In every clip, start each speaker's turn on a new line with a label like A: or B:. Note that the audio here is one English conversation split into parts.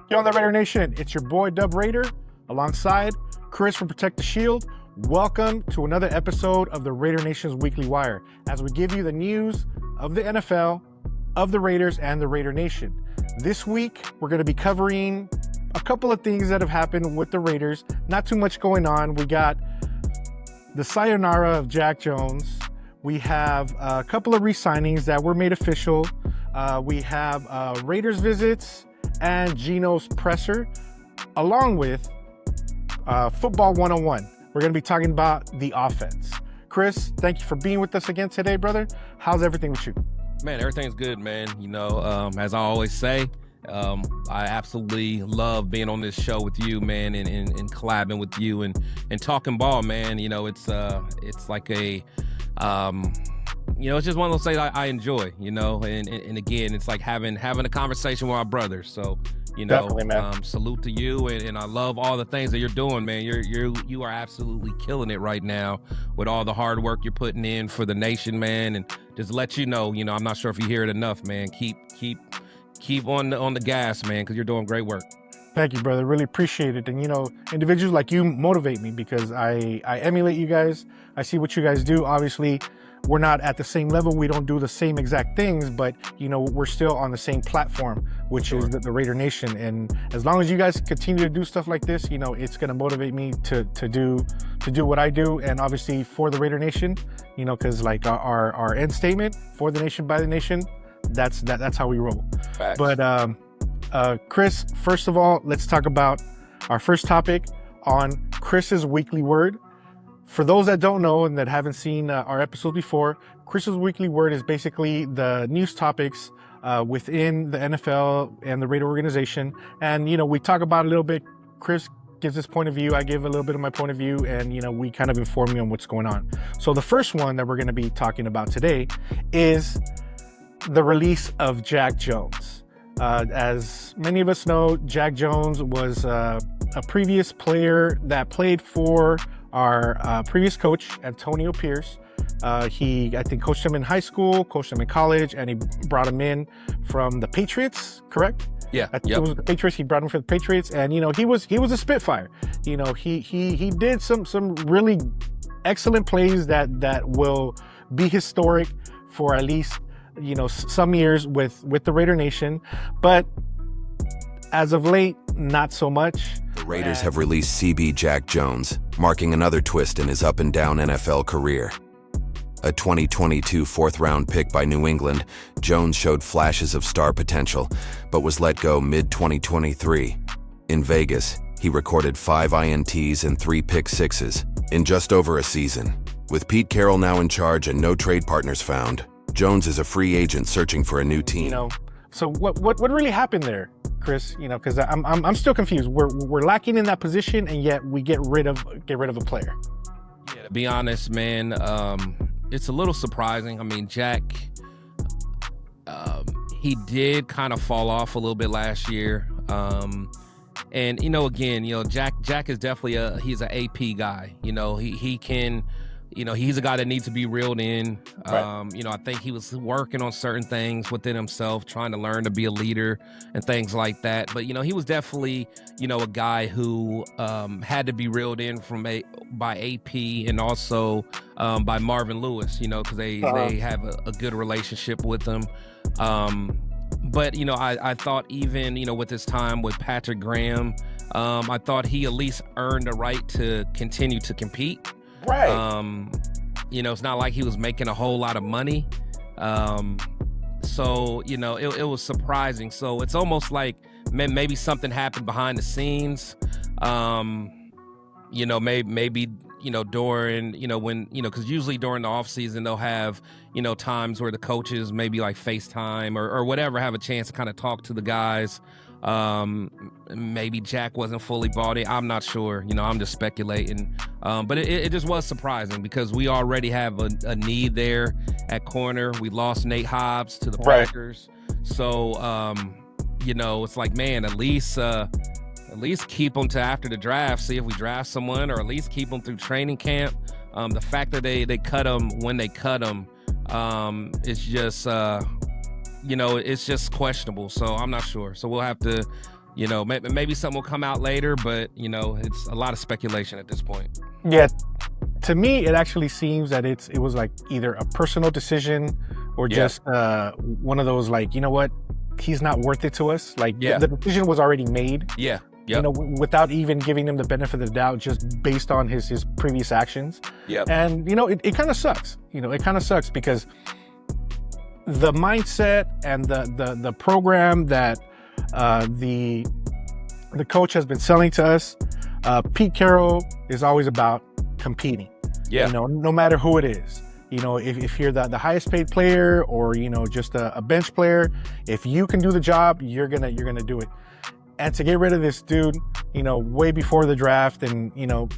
A: Yo, the Raider Nation, it's your boy Dub Raider alongside Chris from Protect the Shield. Welcome to another episode of the Raider Nation's Weekly Wire as we give you the news of the NFL, of the Raiders, and the Raider Nation. This week, we're going to be covering a couple of things that have happened with the Raiders. Not too much going on. We got the sayonara of Jack Jones. We have a couple of re-signings that were made official. We have Raiders visits and Geno's presser, along with Football 101. We're going to be talking about the offense. Chris, thank you for being with us again today, brother. How's everything with you?
B: Man, everything's good, man. You know, as I always say, I absolutely love being on this show with you, man, and collabing with you and talking ball, man. You know, it's like a, you know, it's just one of those things I enjoy, you know, and again, it's like having a conversation with my brothers. So, you know, salute to you, and I love all the things that you're doing, man. You are absolutely killing it right now with all the hard work you're putting in for the nation, man. And just let you know, I'm not sure if you hear it enough, man. Keep on the gas, man, because you're doing great work.
A: Thank you, brother. Really appreciate it. And, you know, individuals like you motivate me because I emulate you guys. I see what you guys do. Obviously, we're not at the same level. We don't do the same exact things, but, you know, we're still on the same platform, which is the Raider Nation. And as long as you guys continue to do stuff like this, you know, it's going to motivate me to do what I do. And obviously for the Raider Nation, you know, because like our end statement, for the nation, by the nation, that's how we roll.
B: Facts.
A: But Chris, first of all, let's talk about our first topic on Chris's weekly word. For those that don't know and that haven't seen our episodes before, Chris's weekly word is basically the news topics within the NFL and the Raider organization. And, you know, we talk about it a little bit. Chris gives his point of view. I give a little bit of my point of view, and, you know, we kind of inform you on what's going on. So the first one that we're going to be talking about today is the release of Jack Jones. As many of us know, Jack Jones was a previous player that played for our previous coach, Antonio Pierce. He, I think, coached him in high school, coached him in college, and he brought him in from the Patriots, correct?
B: Yeah.
A: I think it was the Patriots. He brought him from the Patriots, and, you know, he was a Spitfire. You know, he did some really excellent plays that will be historic for at least, you know, some years with the Raider Nation. But as of late, not so much.
C: The Raiders have released CB Jack Jones, marking another twist in his up-and-down NFL career. A 2022 fourth-round pick by New England, Jones showed flashes of star potential, but was let go mid-2023. In Vegas, he recorded 5 INTs and 3 pick-sixes in just over a season. With Pete Carroll now in charge and no trade partners found, Jones is a free agent searching for a new team.
A: You know, so what really happened there, Chris? You know, because I'm still confused. We're lacking in that position, and yet we get rid of a player.
B: Yeah, to be honest, man, it's a little surprising. I mean, Jack, he did kind of fall off a little bit last year. And, you know, again, you know, Jack is definitely he's an AP guy. You know, he can, you know, he's a guy that needs to be reeled in.
A: Right.
B: You know, I think he was working on certain things within himself, trying to learn to be a leader and things like that. But, you know, he was definitely, you know, a guy who had to be reeled in by AP and also by Marvin Lewis, you know, because they have a good relationship with him. But, you know, I thought even, you know, with his time with Patrick Graham, I thought he at least earned the right to continue to compete.
A: Right.
B: You know, it's not like he was making a whole lot of money. So, you know, it was surprising. So it's almost like maybe something happened behind the scenes. You know, maybe, you know, during, you know, when, you know, because usually during the off season, they'll have, you know, times where the coaches maybe like FaceTime or whatever, have a chance to kind of talk to the guys. Maybe Jack wasn't fully bought in. I'm not sure. You know, I'm just speculating. But it just was surprising because we already have a need there at corner. We lost Nate Hobbs to the Packers. So, you know, it's like, man, at least keep them to after the draft, see if we draft someone, or at least keep them through training camp. The fact that they cut him when they cut him, it's just, you know, it's just questionable. So I'm not sure. So we'll have to You know, maybe something will come out later, but you know, it's a lot of speculation at this point.
A: Yeah, to me, it actually seems that it was like either a personal decision or just one of those like, you know what, he's not worth it to us. Like the decision was already made.
B: Yeah.
A: You know, without even giving him the benefit of the doubt, just based on his previous actions. And you know, it kind of sucks. You know, it kind of sucks because the mindset and the program that the coach has been selling to us, Pete Carroll is always about competing. You know, no matter who it is. You know, if you're the highest paid player or, you know, just a bench player, if you can do the job, you're gonna do it. And to get rid of this dude, you know, way before the draft, and you know,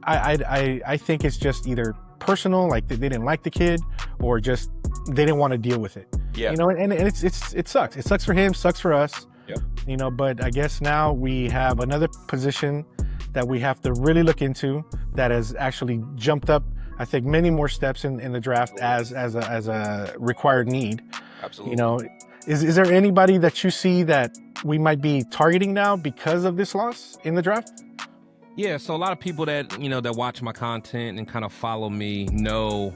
A: I think it's just either personal, like they didn't like the kid, or just they didn't want to deal with it. You know, and it sucks. It sucks for him, sucks for us. You know, but I guess now we have another position that we have to really look into that has actually jumped up, I think, many more steps in the draft as a required need.
B: Absolutely.
A: You know, is there anybody that you see that we might be targeting now because of this loss in the draft?
B: Yeah, so a lot of people that, you know, that watch my content and kind of follow me know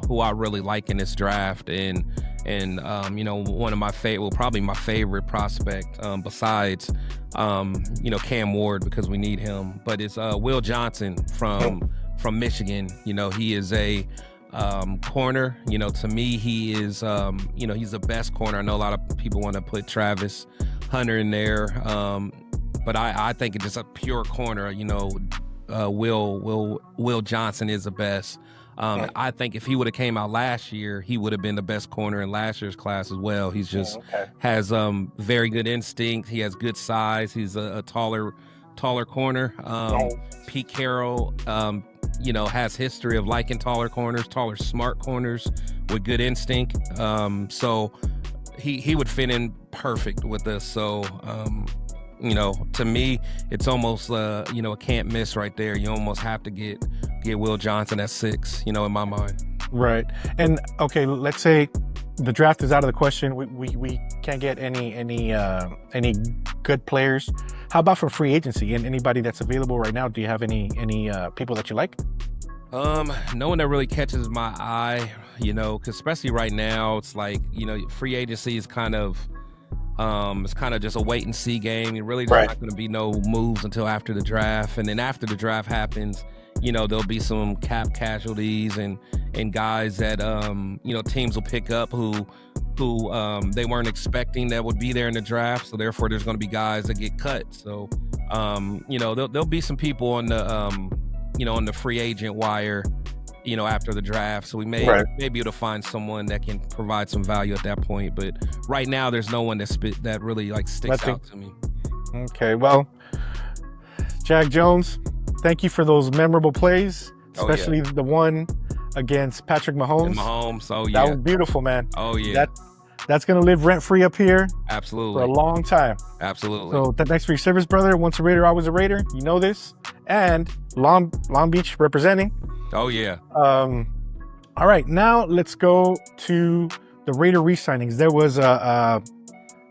B: who I really like in this draft, and you know, one of my probably my favorite prospect besides you know, Cam Ward, because we need him, but it's Will Johnson from Michigan. You know, he is a corner. You know, to me, he is you know, he's the best corner. I know a lot of people want to put Travis Hunter in there, but I think it's just a pure corner. You know, Will Johnson is the best. I think if he would have came out last year, he would have been the best corner in last year's class as well. He's just has very good instinct. He has good size. He's a taller corner. Pete Carroll, you know, has history of liking taller corners, smart corners with good instinct. So he would fit in perfect with us. So you know, to me, it's almost you know, a can't miss right there. You almost have to get Will Johnson at 6, you know, in my mind.
A: Right. And okay, let's say the draft is out of the question. We can't get any good players. How about for free agency and anybody that's available right now? Do you have any people that you like?
B: No one that really catches my eye, you know, 'cause especially right now, it's like, you know, free agency is kind of it's kind of just a wait and see game. You're really not going to be no moves until after the draft, and then after the draft happens, you know, there'll be some cap casualties and guys that you know, teams will pick up who they weren't expecting that would be there in the draft. So therefore, there's going to be guys that get cut. So you know, there'll be some people on the you know, on the free agent wire, you know, after the draft. So we may be able to find someone that can provide some value at that point. But right now, there's no one that really like sticks out to me. Okay,
A: well, Jack Jones, thank you for those memorable plays, especially the one against Patrick Mahomes. That was beautiful, man. That's going to live rent-free up here.
B: Absolutely.
A: For a long time.
B: Absolutely.
A: So thanks for your service, brother. Once a Raider, always a Raider. You know this. And Long Beach representing.
B: Oh, yeah.
A: All right, now let's go to the Raider re-signings. There was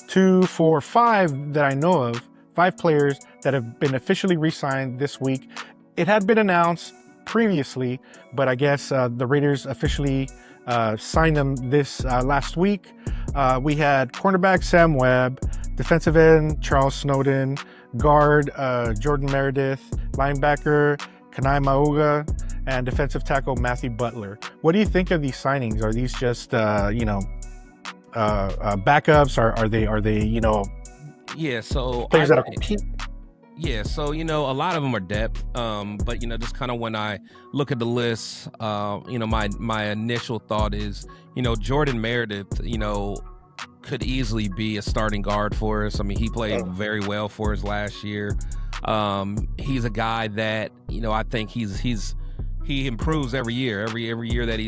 A: 2, 4, 5 that I know of, 5 players that have been officially re-signed this week. It had been announced previously, but I guess the Raiders officially signed them this last week. We had cornerback Sam Webb, defensive end Charles Snowden, guard Jordan Meredith, linebacker Kanai Mauga, and defensive tackle Matthew Butler. What do you think of these signings? Are these just you know, backups? Are they you know?
B: Yeah, so
A: players that are compete.
B: Yeah, so you know, a lot of them are depth. But you know, just kind of when I look at the list, you know, my initial thought is, you know, Jordan Meredith, you know, could easily be a starting guard for us. I mean, he played very well for us last year. He's a guy that, you know, I think he improves every year. Every year that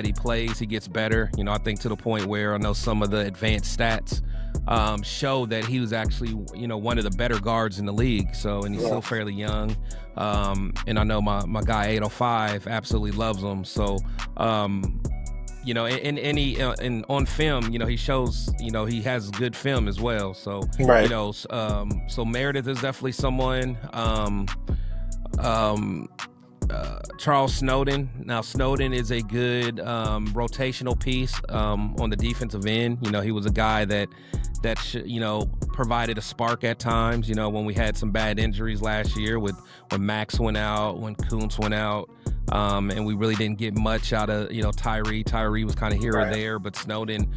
B: he plays, he gets better. You know, I think to the point where I know some of the advanced stats show that he was actually, you know, one of the better guards in the league. So, and he's still fairly young. And I know my guy 805 absolutely loves him. So, in any on film, he shows, he has good film as well. So,
A: Right.
B: So Meredith is definitely someone. Charles Snowden. Now, Snowden is a good rotational piece on the defensive end. He was a guy that provided a spark at times. When we had some bad injuries last year, when Max went out, when Kuntz went out, and we really didn't get much out of Tyree. Tyree was kind of here or there, but Snowden,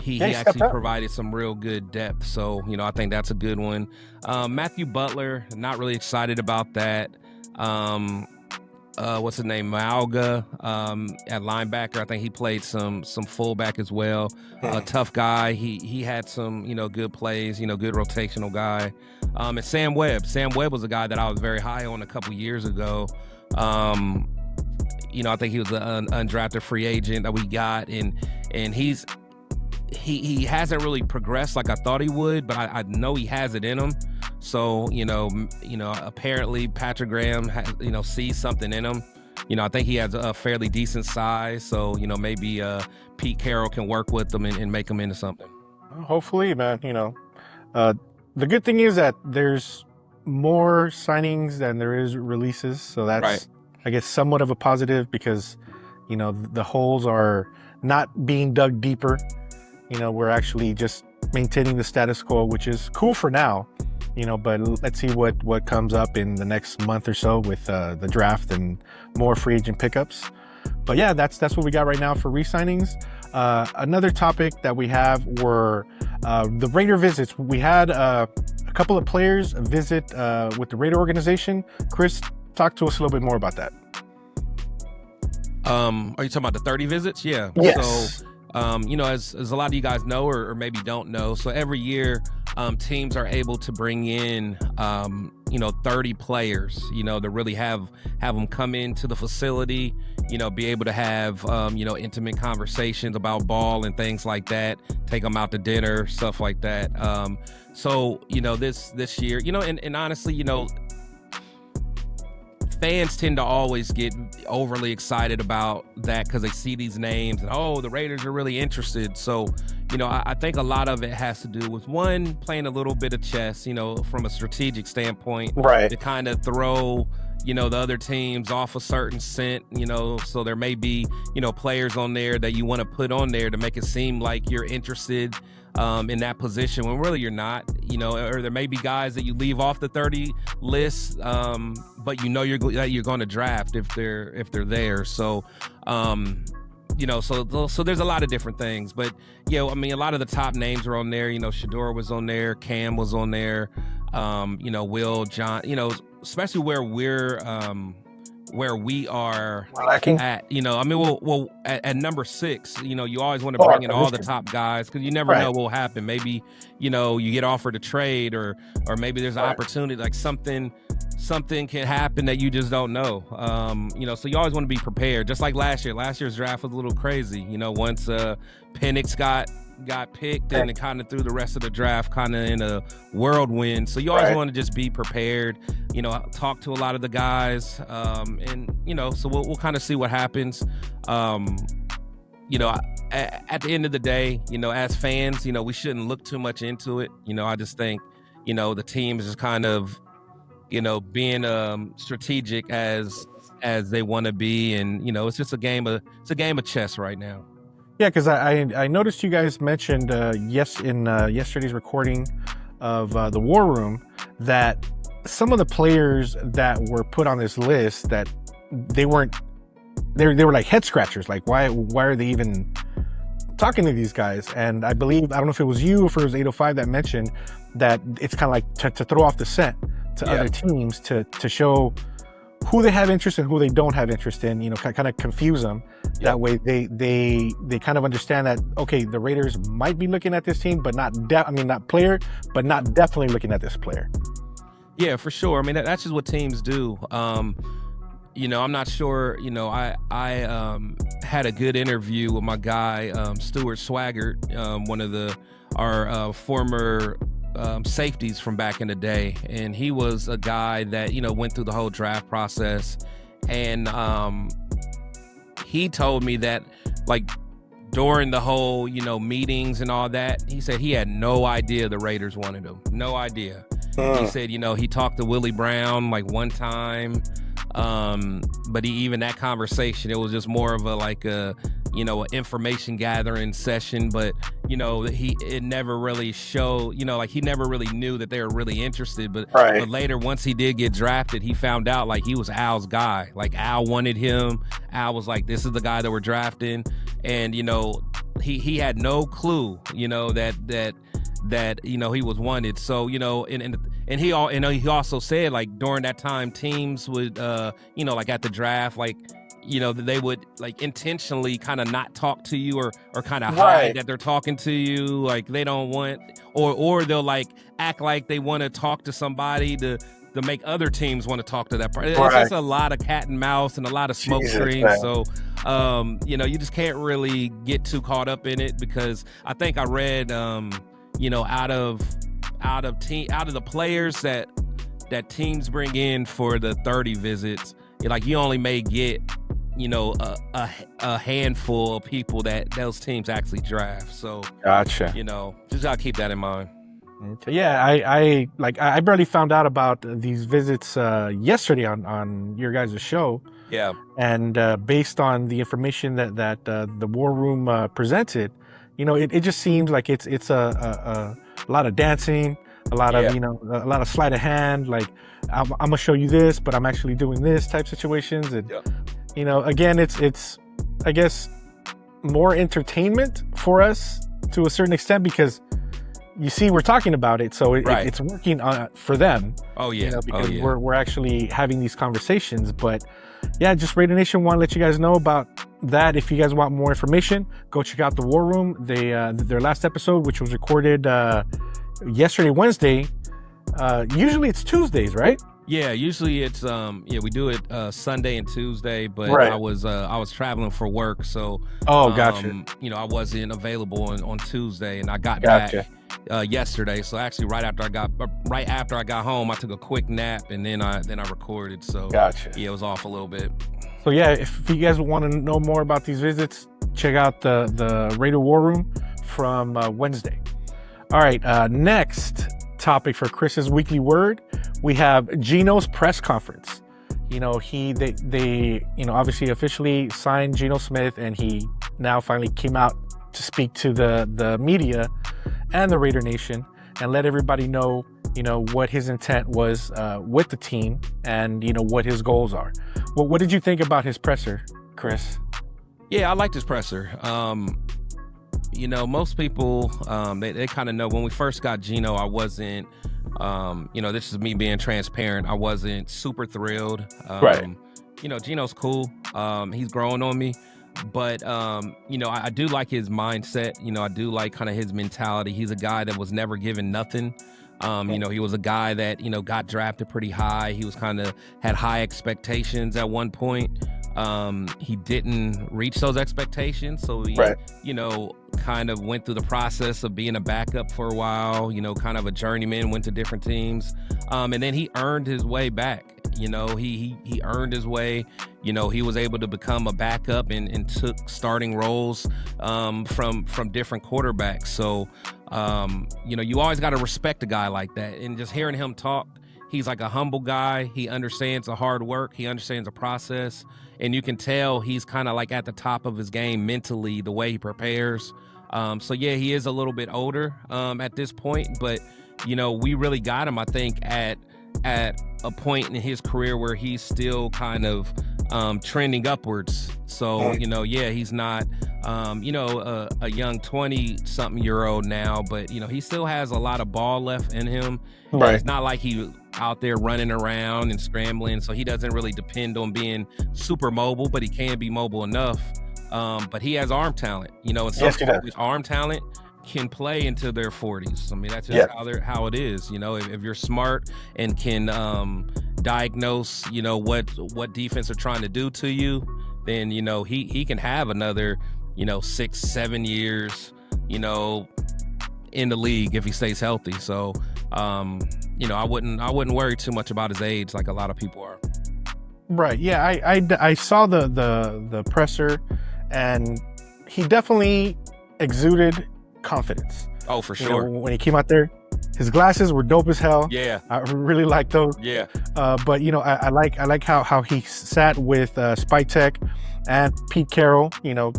B: he actually provided some real good depth. So I think that's a good one. Matthew Butler, not really excited about that. What's his name? Mauga at linebacker. I think he played some fullback as well. Tough guy. He had some good plays. Good rotational guy. And Sam Webb. Sam Webb was a guy that I was very high on a couple years ago. I think he was an undrafted free agent that we got, and he hasn't really progressed like I thought he would, but I know he has it in him. So, apparently Patrick Graham, sees something in him. I think he has a fairly decent size. So, maybe Pete Carroll can work with him and make him into something.
A: Hopefully, man. The good thing is that there's more signings than there is releases. So that's, right, I guess, somewhat of a positive because, the holes are not being dug deeper. We're actually just maintaining the status quo, which is cool for now. But let's see what comes up in the next month or so with the draft and more free agent pickups. But yeah, that's what we got right now for re-signings. Another topic that we have were the Raider visits. We had a couple of players visit with the Raider organization. Chris, talk to us a little bit more about that.
B: Are you talking about the 30 visits? Yeah.
A: Yes.
B: So, as a lot of you guys know or maybe don't know, so every year teams are able to bring in 30 players, to really have them come into the facility, be able to have intimate conversations about ball and things like that, take them out to dinner, stuff like that. So this year, and honestly, fans tend to always get overly excited about that because they see these names and, the Raiders are really interested. So, I think a lot of it has to do with, one, playing a little bit of chess, from a strategic standpoint,
A: right,
B: to kind of throw, the other teams off a certain scent, so there may be, players on there that you want to put on there to make it seem like you're interested in that position when really you're not, or there may be guys that you leave off the 30 list, but you're going to draft if they're there. So, so there's a lot of different things, but a lot of the top names are on there. Shador was on there, Cam was on there, Will, John, especially where we are
A: lacking
B: at, at number 6, you always want to bring in all the top guys because you never know what will happen. Maybe, you get offered a trade or maybe there's an opportunity, like something can happen that you just don't know. So you always want to be prepared. Just like last year's draft was a little crazy. Once Penix got picked and it kind of threw the rest of the draft kind of in a whirlwind. So you always want to just be prepared, talk to a lot of the guys, and so we'll kind of see what happens. At the end of the day, as fans, we shouldn't look too much into it. I just think, the team is just kind of, being strategic as they want to be, and it's just a game of chess right now.
A: Yeah, because I noticed you guys mentioned in yesterday's recording of the War Room that some of the players that were put on this list that they were like head scratchers. Like why are they even talking to these guys? And I don't know if it was you or if it was 805 that mentioned that it's kind of like to throw off the scent to other teams to show who they have interest in, who they don't have interest in, kind of confuse them. That way they kind of understand that, okay, the Raiders might be looking at this team, but not player, but not definitely looking at this player.
B: Yeah, for sure. That's just what teams do. I'm not sure, I had a good interview with my guy, Stuart Swaggart, one of our former safeties from back in the day, and he was a guy that went through the whole draft process, and he told me that like during the whole, meetings and all that, he said he had no idea the Raiders wanted him. No idea. He said, he talked to Willie Brown like one time. But even that conversation, it was just more of an information gathering session. But, it never really showed, he never really knew that they were really interested. But later, once he did get drafted, he found out like he was Al's guy. Like Al wanted him. Al was like, this is the guy that we're drafting. And, he had no clue, that he was wanted. So and he also said like during that time teams would like at the draft, like they would like intentionally kind of not talk to you or kind of hide that they're talking to you, like they don't want, or they'll like act like they want to talk to somebody to make other teams want to talk to that person. It's just a lot of cat and mouse and a lot of smoke screens. So you just can't really get too caught up in it, because I think I read out of the players that teams bring in for the 30 visits, like you only may get a handful of people that those teams actually draft. So
A: gotcha.
B: Just gotta keep that in mind.
A: Yeah, I barely found out about these visits yesterday on your guys' show.
B: Yeah,
A: and based on the information that the War Room presented, it just seems like it's a lot of dancing, a lot of a lot of sleight of hand. Like I'm gonna show you this, but I'm actually doing this type situations, and again, it's I guess more entertainment for us to a certain extent, because you see we're talking about it, so it's working for them.
B: Oh yeah,
A: because we're actually having these conversations. But yeah, just Raider Nation want to let you guys know about that. If you guys want more information, go check out the War Room. They their last episode, which was recorded yesterday, Wednesday. Usually it's Tuesdays, right?
B: Yeah, usually it's we do it Sunday and Tuesday, but I was traveling for work, so
A: gotcha.
B: I wasn't available on Tuesday, and I got back yesterday. So actually, right after I got home, I took a quick nap, and then I recorded. So
A: gotcha.
B: Yeah, it was off a little bit.
A: So yeah, if you guys want to know more about these visits, check out the Raider War Room from Wednesday. All right, next topic for Chris's weekly word, we have Geno's press conference. They obviously officially signed Geno Smith, and he now finally came out to speak to the media and the Raider Nation and let everybody know what his intent was with the team, and what his goals are. Well, what did you think about his presser, Chris?
B: Yeah, I liked his presser. Most people, they kind of know when we first got Geno, I wasn't, this is me being transparent, I wasn't super thrilled. Geno's cool. He's growing on me. But, I do like his mindset. I do like kind of his mentality. He's a guy that was never given nothing. He was a guy that, got drafted pretty high. He was kind of had high expectations at one point. He didn't reach those expectations. So he, kind of went through the process of being a backup for a while, kind of a journeyman, went to different teams. And then he earned his way back. He earned his way. He was able to become a backup and took starting roles from different quarterbacks. So, you always got to respect a guy like that. And just hearing him talk, he's like a humble guy. He understands the hard work. He understands the process. And you can tell he's kind of like at the top of his game mentally, the way he prepares. So, yeah, he is a little bit older at this point. But, we really got him, I think, at a point in his career where he's still kind of trending upwards. So, he's not, a young 20-something-year-old now, but, he still has a lot of ball left in him.
A: Right.
B: It's not like he out there running around and scrambling, so he doesn't really depend on being super mobile, but he can be mobile enough. But he has arm talent, and some people with arm talent can play into their 40s. I mean, that's just how it is. If you're smart and can diagnose, what defense are trying to do to you, then he can have another 6-7 years, in the league if he stays healthy. So I wouldn't worry too much about his age like a lot of people are.
A: Right. Yeah. I saw the presser, and he definitely exuded confidence.
B: Oh, for
A: You know,
B: sure.
A: when he came out there, his glasses were dope as hell.
B: Yeah.
A: I really like those.
B: Yeah.
A: But you know, I like how he sat with Spike Tech and Pete Carroll. You know,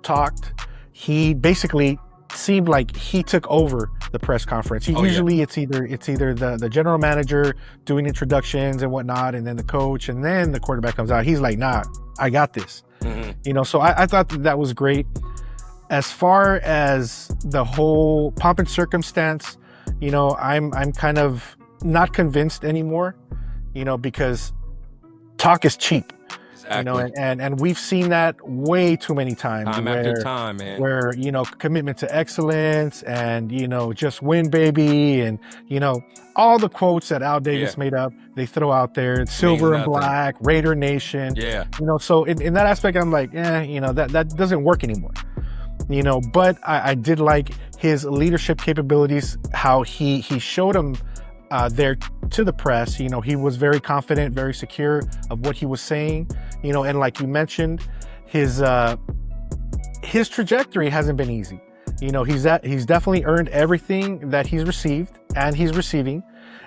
A: talked. He basically seemed like he took over the press conference. Usually it's either the general manager doing introductions and whatnot, and then the coach, and then the quarterback comes out. He's like, nah, I got this.
B: Mm-hmm.
A: You know, so I thought that was great. As far as the whole pomp and circumstance, you know, I'm kind of not convinced anymore, you know, because talk is cheap.
B: Exactly.
A: You know, and we've seen that way too many times.
B: Time after time, man.
A: Where, you know, commitment to excellence and, you know, just win, baby. And, you know, all the quotes that Al Davis made up, they throw out there. Silver and black, Raider Nation.
B: Yeah.
A: You know, so in that aspect, I'm like, you know, that doesn't work anymore. You know, but I did like his leadership capabilities, how he showed them there to the press. You know, he was very confident, very secure of what he was saying, you know, and like you mentioned, his trajectory hasn't been easy. You know, he's definitely earned everything that he's received and he's receiving.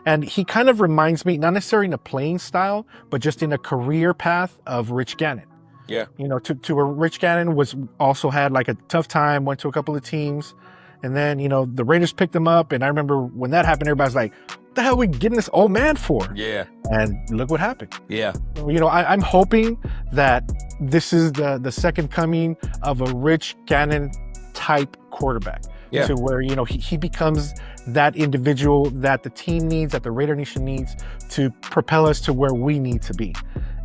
A: And he kind of reminds me, not necessarily in a playing style, but just in a career path of Rich Gannon.
B: Yeah.
A: You know, to where Rich Gannon also had like a tough time, went to a couple of teams, and then, you know, the Raiders picked him up. And I remember when that happened, everybody's like, what the hell are we getting this old man for?
B: Yeah.
A: And look what happened.
B: Yeah.
A: You know, I'm hoping that this is the second coming of a Rich Gannon type quarterback.
B: Yeah.
A: To where, you know, he becomes that individual that the team needs, that the Raider Nation needs to propel us to where we need to be.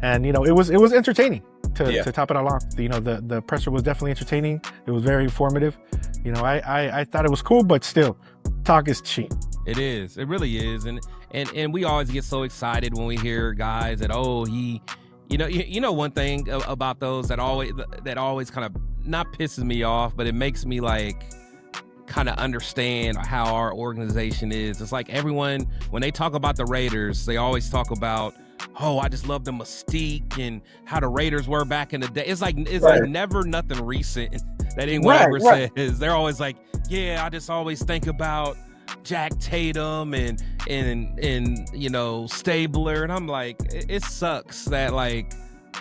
A: And, you know, it was entertaining to top it all off. You know, the presser was definitely entertaining. It was very informative. You know, I thought it was cool, but still, talk is cheap.
B: It is. It really is. And we always get so excited when we hear guys that, oh, he, you know, one thing about those that always kind of not pisses me off, but it makes me like kind of understand how our organization is. It's like everyone, when they talk about the Raiders, they always talk about, oh, I just love the mystique and how the Raiders were back in the day. It's like never nothing recent that anyone ever says. They're always like, yeah, I just always think about Jack Tatum and you know, Stabler, and I'm like, it sucks that like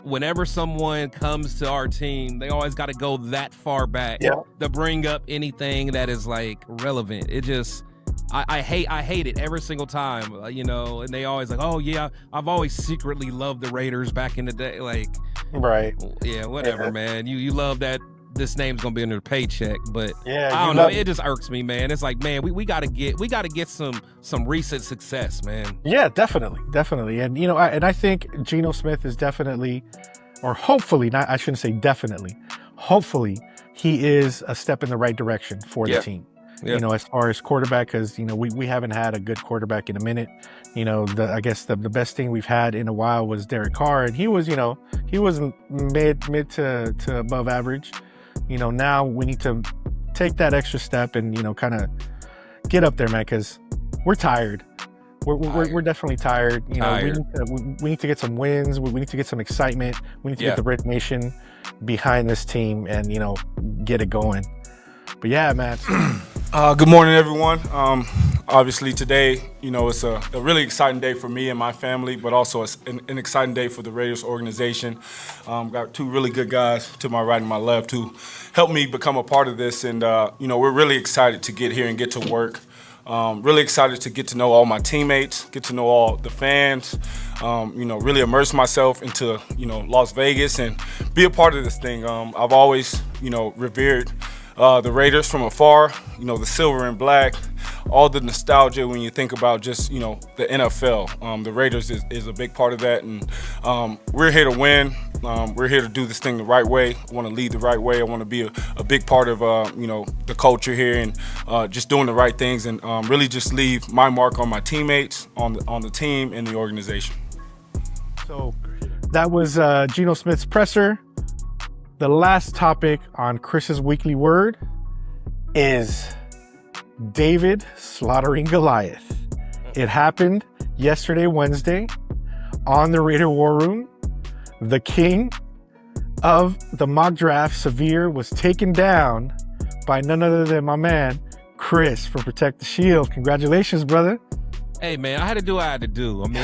B: whenever someone comes to our team, they always got to go that far back to bring up anything that is like relevant. It just, I hate it every single time, you know. And they always like, oh yeah, I've always secretly loved the Raiders back in the day. Like, yeah, whatever, man. You love that this name's gonna be in your paycheck, but I don't know. It just irks me, man. It's like, man, we gotta get some recent success, man.
A: Yeah, definitely. And you know, I think Geno Smith is definitely, or hopefully, not, I shouldn't say definitely, hopefully he is a step in the right direction for the team. Yeah. You know, as far as quarterback, because, you know, we haven't had a good quarterback in a minute. You know, I guess the best thing we've had in a while was Derek Carr, and he was, you know, he was mid to above average. You know, now we need to take that extra step and, you know, kind of get up there, man, because we're tired. We're definitely tired. You know, we need to get some wins. We need to get some excitement. We need to get the Red Nation behind this team and, you know, get it going. But yeah, man.
D: Good morning, everyone. Obviously today, you know, it's a really exciting day for me and my family, but also an exciting day for the Raiders organization. Got two really good guys to my right and my left who helped me become a part of this. And, you know, we're really excited to get here and get to work. Really excited to get to know all my teammates, get to know all the fans, you know, really immerse myself into, you know, Las Vegas and be a part of this thing. I've always, you know, revered the Raiders from afar, you know, the silver and black, all the nostalgia when you think about just, you know, the NFL. The Raiders is a big part of that, and we're here to win. We're here to do this thing the right way. I want to lead the right way. I want to be a big part of, you know, the culture here and just doing the right things and really just leave my mark on my teammates, on the team, and the organization.
A: So that was Geno Smith's presser. The last topic on Chris's weekly word is David slaughtering Goliath. It happened yesterday, Wednesday, on the Raider War Room. The King, of the mock draft, Severe was taken down by none other than my man, Chris from Protect the Shield. Congratulations, brother.
B: Hey man, I had to do what I had to do. I mean,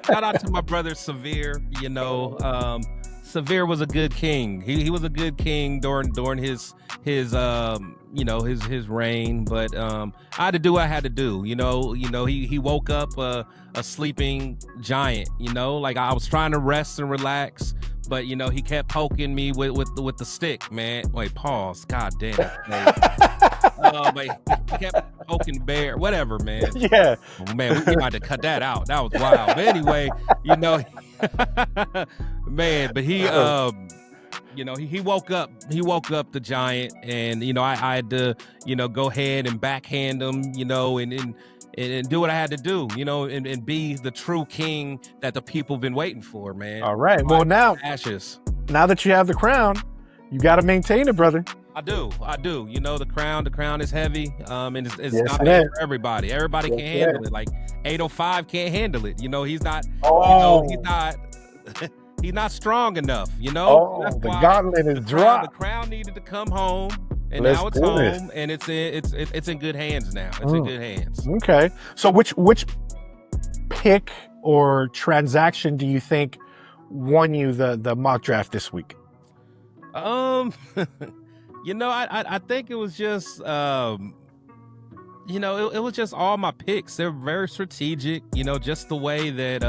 B: shout out to my brother Severe. Severe was a good king. He was a good king during his reign. But I had to do what I had to do. He woke up a sleeping giant. Like I was trying to rest and relax, but he kept poking me with the stick, man. Wait, pause. God damn. But he kept poking bear, whatever, man.
A: Yeah.
B: Oh, man, we had to cut that out. That was wild. But anyway, man, but he woke up the giant, and I had to go ahead and backhand him, and do what I had to do, and be the true king that the people have been waiting for, man.
A: All right. Well, now that you have the crown, you got to maintain it, brother.
B: I do. The crown is heavy. And it's
A: Yes,
B: not made for everybody. Everybody can't handle it. Like 805 can't handle it. He's not. He's not strong enough.
A: That's the gauntlet is dropped.
B: The crown needed to come home, and
A: Let's
B: now it's
A: do
B: home,
A: it.
B: and it's in good hands now. It's in good hands.
A: Okay. So which pick or transaction do you think won you the mock draft this week?
B: I think it was just, it was just all my picks. They're very strategic, just the way that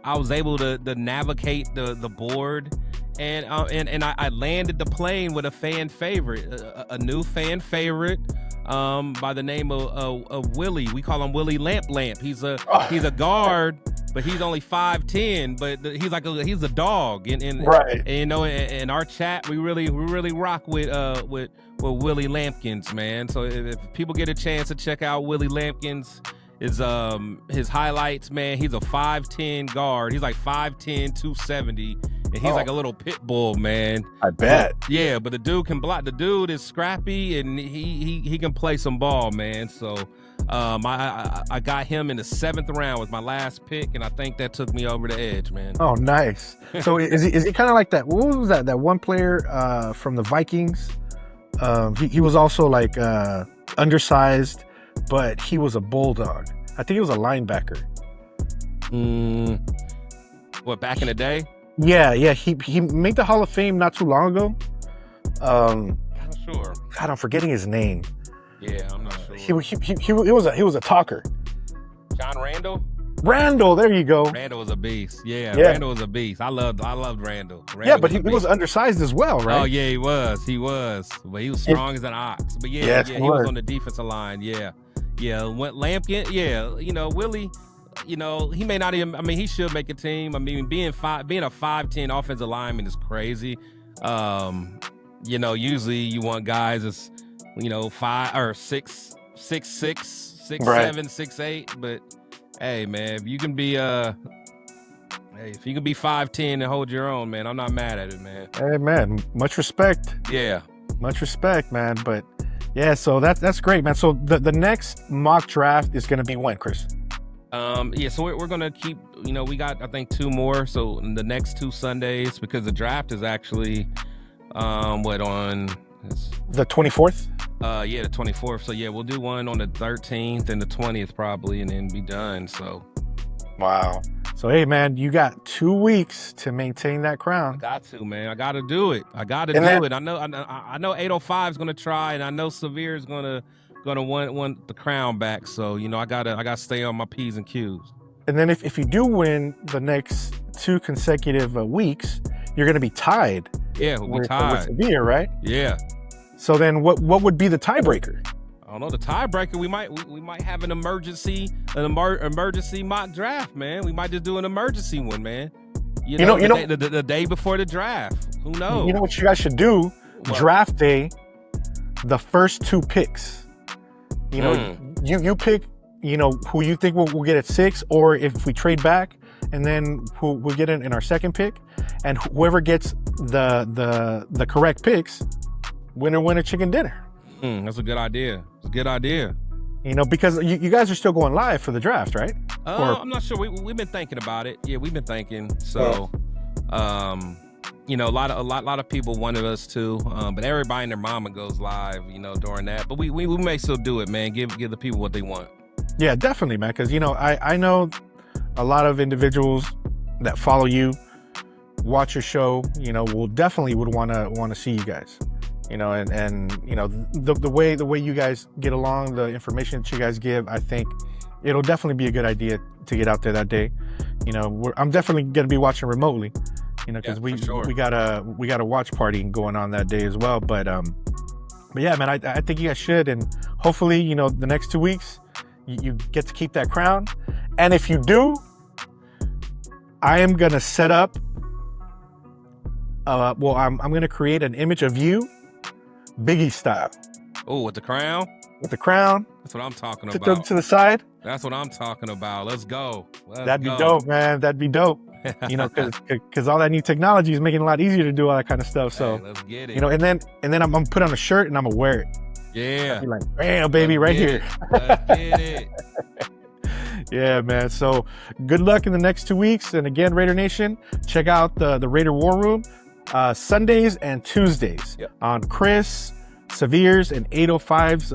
B: I was able to navigate the board. And I landed the plane with a fan favorite, a new fan favorite by the name of Willie. We call him Willie Lamp. He's a guard, but he's only 5'10", but he's a dog. And
A: Right.
B: And, in our chat, we really rock with Willie Lampkins, man. So if people get a chance to check out Willie Lampkins, his highlights, man, he's a 5'10" guard. He's like 5'10", 270. And he's like a little pit bull, man.
A: I bet.
B: Yeah, but the dude can block. The dude is scrappy, and he can play some ball, man. So I got him in the 7th round with my last pick, and I think that took me over the edge, man.
A: Oh, nice. So is he kind of like that? What was that one player from the Vikings? He was also like undersized, but he was a bulldog. I think he was a linebacker.
B: What, back in the day?
A: Yeah. He made the Hall of Fame not too long ago.
B: I'm not sure.
A: God, I'm forgetting his name.
B: Yeah, I'm not sure.
A: He was a talker.
B: John Randall?
A: Randall, there you go.
B: Randall was a beast. Yeah. Randall was a beast. I loved Randall.
A: Yeah, but he was undersized as well, right?
B: Oh yeah, he was. But he was strong as an ox. But he was on the defensive line. Yeah. Went Lampkin. Yeah, Willie. He may not even. I mean, he should make a team. I mean, being a 5'10" offensive lineman is crazy. Usually you want guys that's 5 or 6'6", 6'7", 6'8". But hey, man, if you can be 5'10" and hold your own, man, I'm not mad at it, man.
A: Hey, man, much respect.
B: Yeah,
A: much respect, man. But yeah, so that's great, man. So the next mock draft is gonna be when, Chris?
B: So we're gonna keep, we got, I think, 2 more. So the next 2 Sundays, because the draft is actually, on
A: the 24th?
B: Yeah, the 24th. So yeah, we'll do one on the 13th and the 20th probably, and then be done. So.
A: Wow. So hey, man, you got 2 weeks to maintain that crown.
B: I got to, man. I got to do it. I know 805 is gonna try, and I know Severe is gonna want the crown back. So I gotta stay on my P's and Q's.
A: And then if you do win the next 2 consecutive weeks, you're gonna be tied.
B: Yeah, we'll be tied.
A: With Severe, right?
B: Yeah.
A: So then what would be the tiebreaker?
B: I don't know. The tiebreaker, we might have an emergency mock draft, man. We might just do an emergency one, man. The day before the draft. Who knows? You know
A: what you guys should do? What? Draft day, the first 2 picks. You pick, who you think will get at 6, or if we trade back, and then who we'll get in our second pick, and whoever gets the correct picks, winner chicken dinner.
B: That's a good idea. It's a good idea.
A: Because you guys are still going live for the draft, right?
B: I'm not sure. We've been thinking about it. Yeah, we've been thinking. So, a lot of people wanted us to, but everybody and their mama goes live, during that. But we may still do it, man. Give the people what they want.
A: Yeah, definitely, man. Because I know a lot of individuals that follow you, watch your show, would want to see you guys, and the way you guys get along, the information that you guys give, I think it'll definitely be a good idea to get out there that day. I'm definitely gonna be watching remotely, because we got a watch party going on that day as well. But yeah, man, I think you guys should, and hopefully, the next 2 weeks you get to keep that crown. And if you do, I am gonna set up. I'm gonna create an image of you, Biggie style.
B: Oh, with the crown.
A: With the crown.
B: That's what I'm talking about.
A: To the side.
B: That's what I'm talking about. Let's go.
A: That'd be dope, man. That'd be dope. Because all that new technology is making it a lot easier to do all that kind of stuff. So,
B: hey, let's get it.
A: And then I'm gonna put on a shirt and I'm gonna wear it.
B: Yeah.
A: I'll be like, bam, baby, right here.
B: Let's get it.
A: Yeah, man. So good luck in the next 2 weeks. And again, Raider Nation, check out the Raider War Room Sundays and Tuesdays on Chris, Severe's, and 805's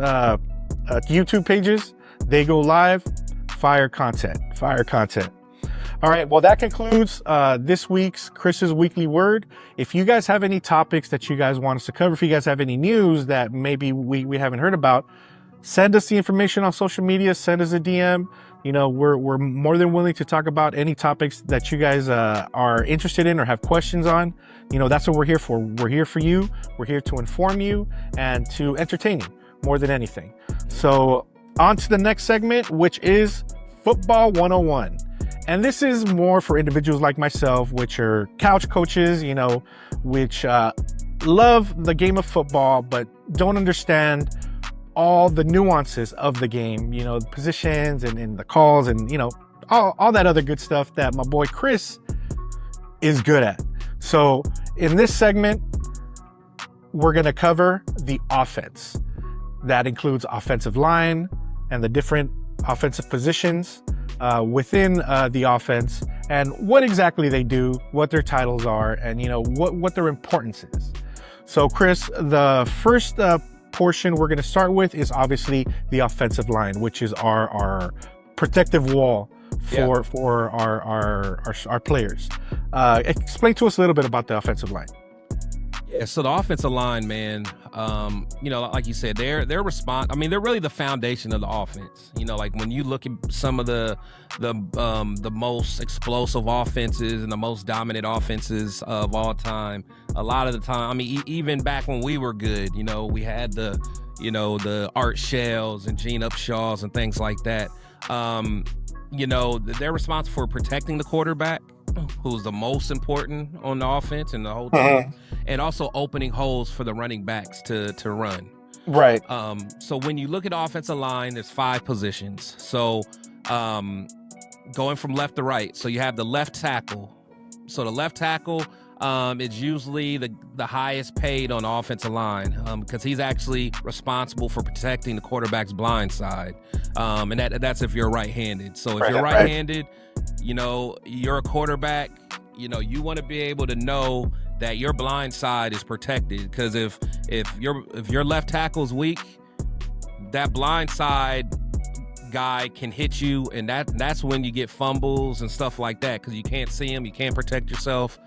A: YouTube pages. They go live. Fire content. All right. Well, that concludes this week's Chris's Weekly Word. If you guys have any topics that you guys want us to cover, if you guys have any news that maybe we haven't heard about, send us the information on social media. Send us a DM. We're more than willing to talk about any topics that you guys are interested in or have questions on. That's what we're here for. We're here for you. We're here to inform you and to entertain you more than anything. So on to the next segment, which is Football 101. And this is more for individuals like myself, which are couch coaches, which love the game of football, but don't understand all the nuances of the game, the positions and the calls and, all that other good stuff that my boy Chris is good at. So in this segment, we're going to cover the offense. That includes offensive line and the different offensive positions within the offense and what exactly they do, what their titles are, and, what their importance is. So Chris, the first portion we're going to start with is obviously the offensive line, which is our protective wall for our players. Explain to us a little bit about the offensive line.
B: Yeah, so the offensive line, man, like you said, they're really the foundation of the offense. Like when you look at some of the most explosive offenses and the most dominant offenses of all time, a lot of the time, even back when we were good, we had the Art Shells and Gene Upshaws and things like that. They're responsible for protecting the quarterback, who's the most important on the offense and the whole team, and also opening holes for the running backs to run.
A: Right.
B: So when you look at offensive line, there's 5 positions. So going from left to right, so you have the left tackle. So the left tackle is usually the highest paid on the offensive line because he's actually responsible for protecting the quarterback's blind side. And that's if you're right-handed. So if you're right-handed, you're a quarterback, you want to be able to know that your blind side is protected, because if your left tackle's weak, that blind side guy can hit you, and that's when you get fumbles and stuff like that, because you can't see him, you can't protect yourself.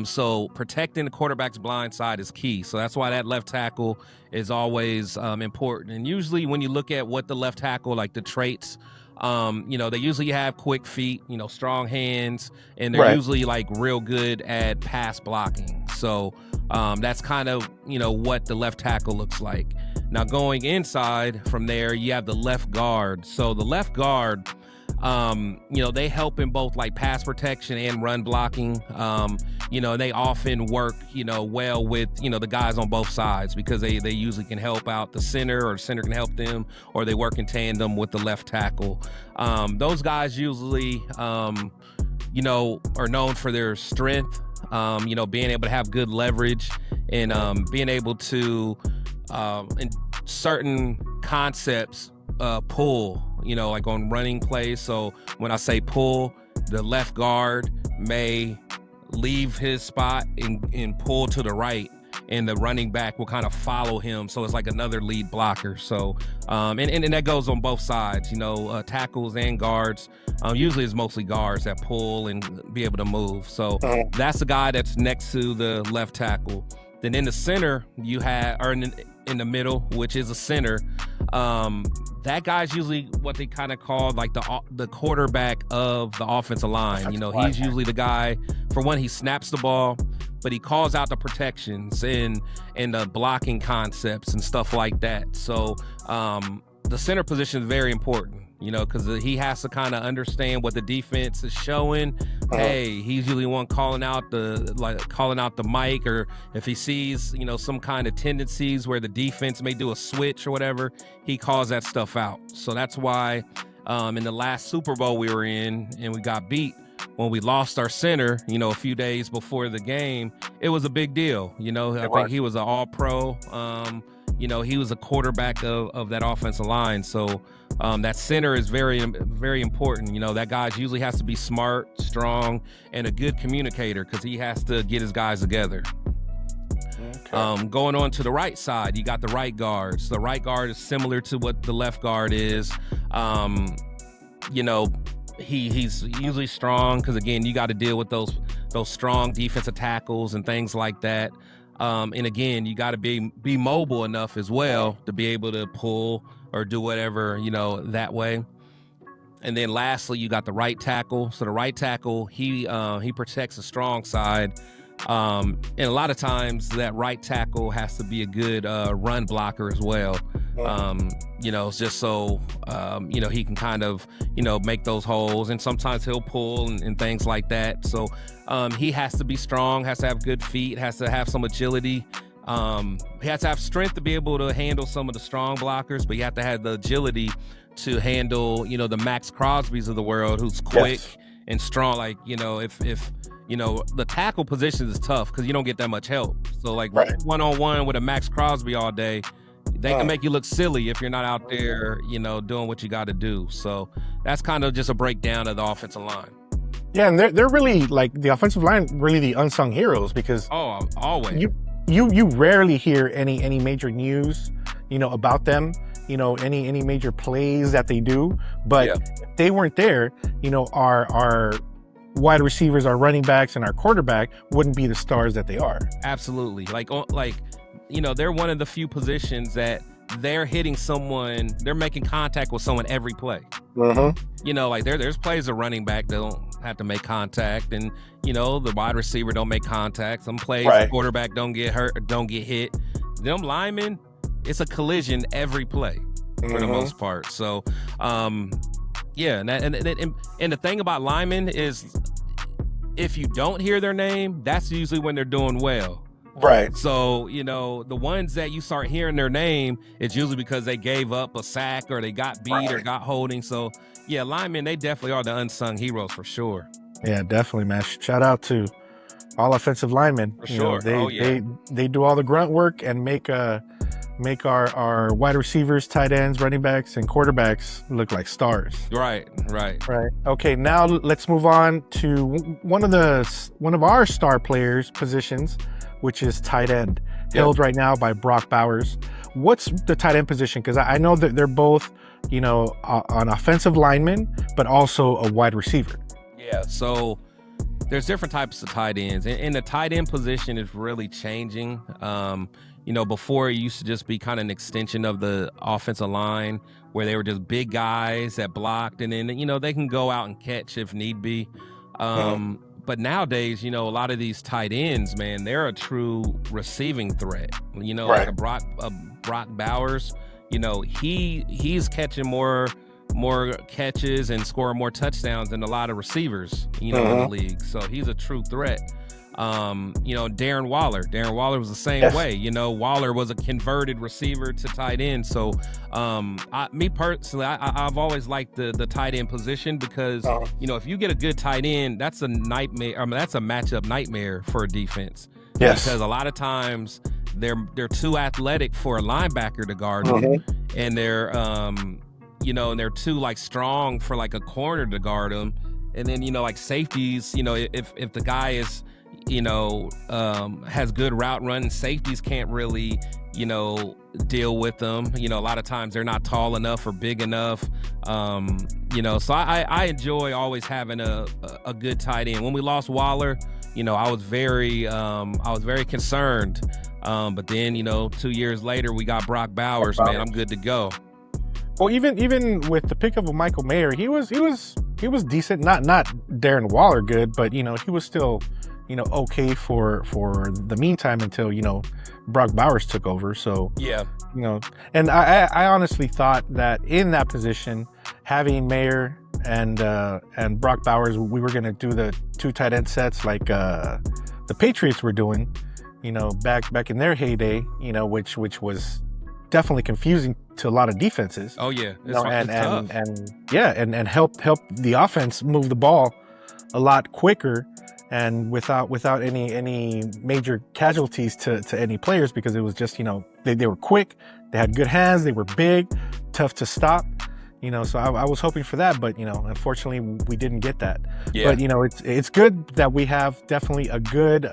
B: So protecting the quarterback's blind side is key. So that's why that left tackle is always important. And usually when you look at what the left tackle, like the traits, they usually have quick feet, strong hands, and they're usually like real good at pass blocking. So that's kind of, what the left tackle looks like. Now going inside from there, you have the left guard. So the left guard, they help in both like pass protection and run blocking. They often work, well with, the guys on both sides, because they usually can help out the center, or the center can help them, or they work in tandem with the left tackle. Those guys usually, are known for their strength, being able to have good leverage and being able to, in certain concepts, pull, like on running plays. So when I say pull, the left guard may leave his spot and pull to the right, and the running back will kind of follow him. So it's like another lead blocker. So, and that goes on both sides, tackles and guards. Usually it's mostly guards that pull and be able to move. So that's the guy that's next to the left tackle. Then in the center, you have, or in the middle, which is a center. That guy's usually what they kind of call like the quarterback of the offensive line. He's usually the guy, for one, he snaps the ball, but he calls out the protections and the blocking concepts and stuff like that. So the center position is very important, because he has to kind of understand what the defense is showing. Hey, he's usually one calling out the mic, or if he sees, some kind of tendencies where the defense may do a switch or whatever, he calls that stuff out. So that's why in the last Super Bowl we were in and we got beat, when we lost our center, a few days before the game, it was a big deal. I think he was an all-pro. He was a quarterback of that offensive line. So that center is very, very important. That guy usually has to be smart, strong, and a good communicator, because he has to get his guys together. Okay. Going on to the right side, you got the right guard. So the right guard is similar to what the left guard is. He's usually strong, because again, you got to deal with those strong defensive tackles and things like that. And again, you got to be mobile enough as well to be able to pull or do whatever, that way. And then lastly, you got the right tackle. So the right tackle, he protects the strong side. And a lot of times that right tackle has to be a good run blocker as well. Just so, he can kind of, make those holes, and sometimes he'll pull and things like that. So he has to be strong, has to have good feet, has to have some agility. He has to have strength to be able to handle some of the strong blockers, but you have to have the agility to handle, the Max Crosbys of the world, who's quick and strong. Like, if the tackle position is tough because you don't get that much help. So like one-on-one with a Max Crosby all day, they can make you look silly if you're not out there, doing what you got to do. So that's kind of just a breakdown of the offensive line.
A: Yeah, and they're really, like, the offensive line, really the unsung heroes, because
B: always
A: you rarely hear any major news, about them, any major plays that they do. But if they weren't there, our wide receivers, our running backs, and our quarterback wouldn't be the stars that they are. Absolutely.
B: They're one of the few positions that they're hitting someone, they're making contact with someone every play. There's plays a running back that don't have to make contact, and the wide receiver don't make contact. Some plays the quarterback don't get hurt or don't get hit. Them linemen, it's a collision every play for the most part. So and the thing about linemen is, if you don't hear their name, that's usually when they're doing well.
A: Right.
B: So, the ones that you start hearing their name, it's usually because they gave up a sack or they got beat or got holding. So, linemen, they definitely are the unsung heroes for sure.
A: Yeah, definitely, man. Shout out to all offensive linemen.
B: For sure.
A: They do all the grunt work and make our wide receivers, tight ends, running backs, and quarterbacks look like stars.
B: Right.
A: Okay, now let's move on to one of our star players' positions, which is tight end, held right now by Brock Bowers. What's the tight end position? Because I know that they're both, an offensive lineman, but also a wide receiver.
B: Yeah, so there's different types of tight ends, and the tight end position is really changing. Before it used to just be kind of an extension of the offensive line, where they were just big guys that blocked, and then, they can go out and catch if need be. But nowadays, a lot of these tight ends, man, they're a true receiving threat. Like a Brock Bowers, he's catching more catches and scoring more touchdowns than a lot of receivers, in the league. So he's a true threat. Darren Waller was the same way. Waller was a converted receiver to tight end. So me personally, I've always liked the tight end position, because if you get a good tight end, that's a nightmare. I mean, that's a matchup nightmare for a defense. Because a lot of times they're too athletic for a linebacker to guard them, and they're and they're too strong for a corner to guard them. And then like safeties, if the guy is has good route running. Safeties can't really, deal with them. A lot of times they're not tall enough or big enough. So I enjoy always having a good tight end. When we lost Waller, I was very concerned. But then, 2 years later, we got Brock Bowers, man. I'm good to go.
A: Well, even with the pickup of Michael Mayer, he was decent. Not Darren Waller good, but he was still okay for the meantime until Brock Bowers took over. So
B: yeah,
A: and I honestly thought that in that position, having Mayer and Brock Bowers, we were going to do the 2 tight end sets like the Patriots were doing, back in their heyday, which was definitely confusing to a lot of defenses.
B: Oh yeah,
A: and help the offense move the ball a lot quicker and without any major casualties to any players, because it was just they were quick, they had good hands, they were big, tough to stop. So I was hoping for that, but unfortunately we didn't get that.
B: Yeah.
A: But it's good that we have definitely a good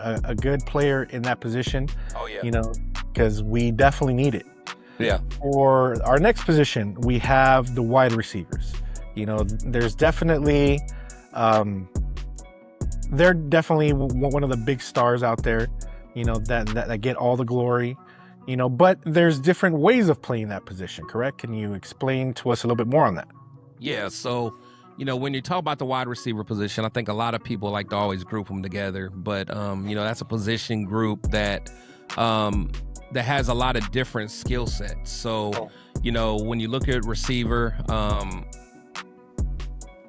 A: player in that position.
B: Oh yeah.
A: Because we definitely need it.
B: Yeah.
A: For our next position, we have the wide receivers. There's definitely they're definitely one of the big stars out there, that get all the glory. But there's different ways of playing that position, correct? Can you explain to us a little bit more on that?
B: Yeah, so, when you talk about the wide receiver position, I think a lot of people like to always group them together. But, that's a position group that has a lot of different skill sets. So, when you look at receiver,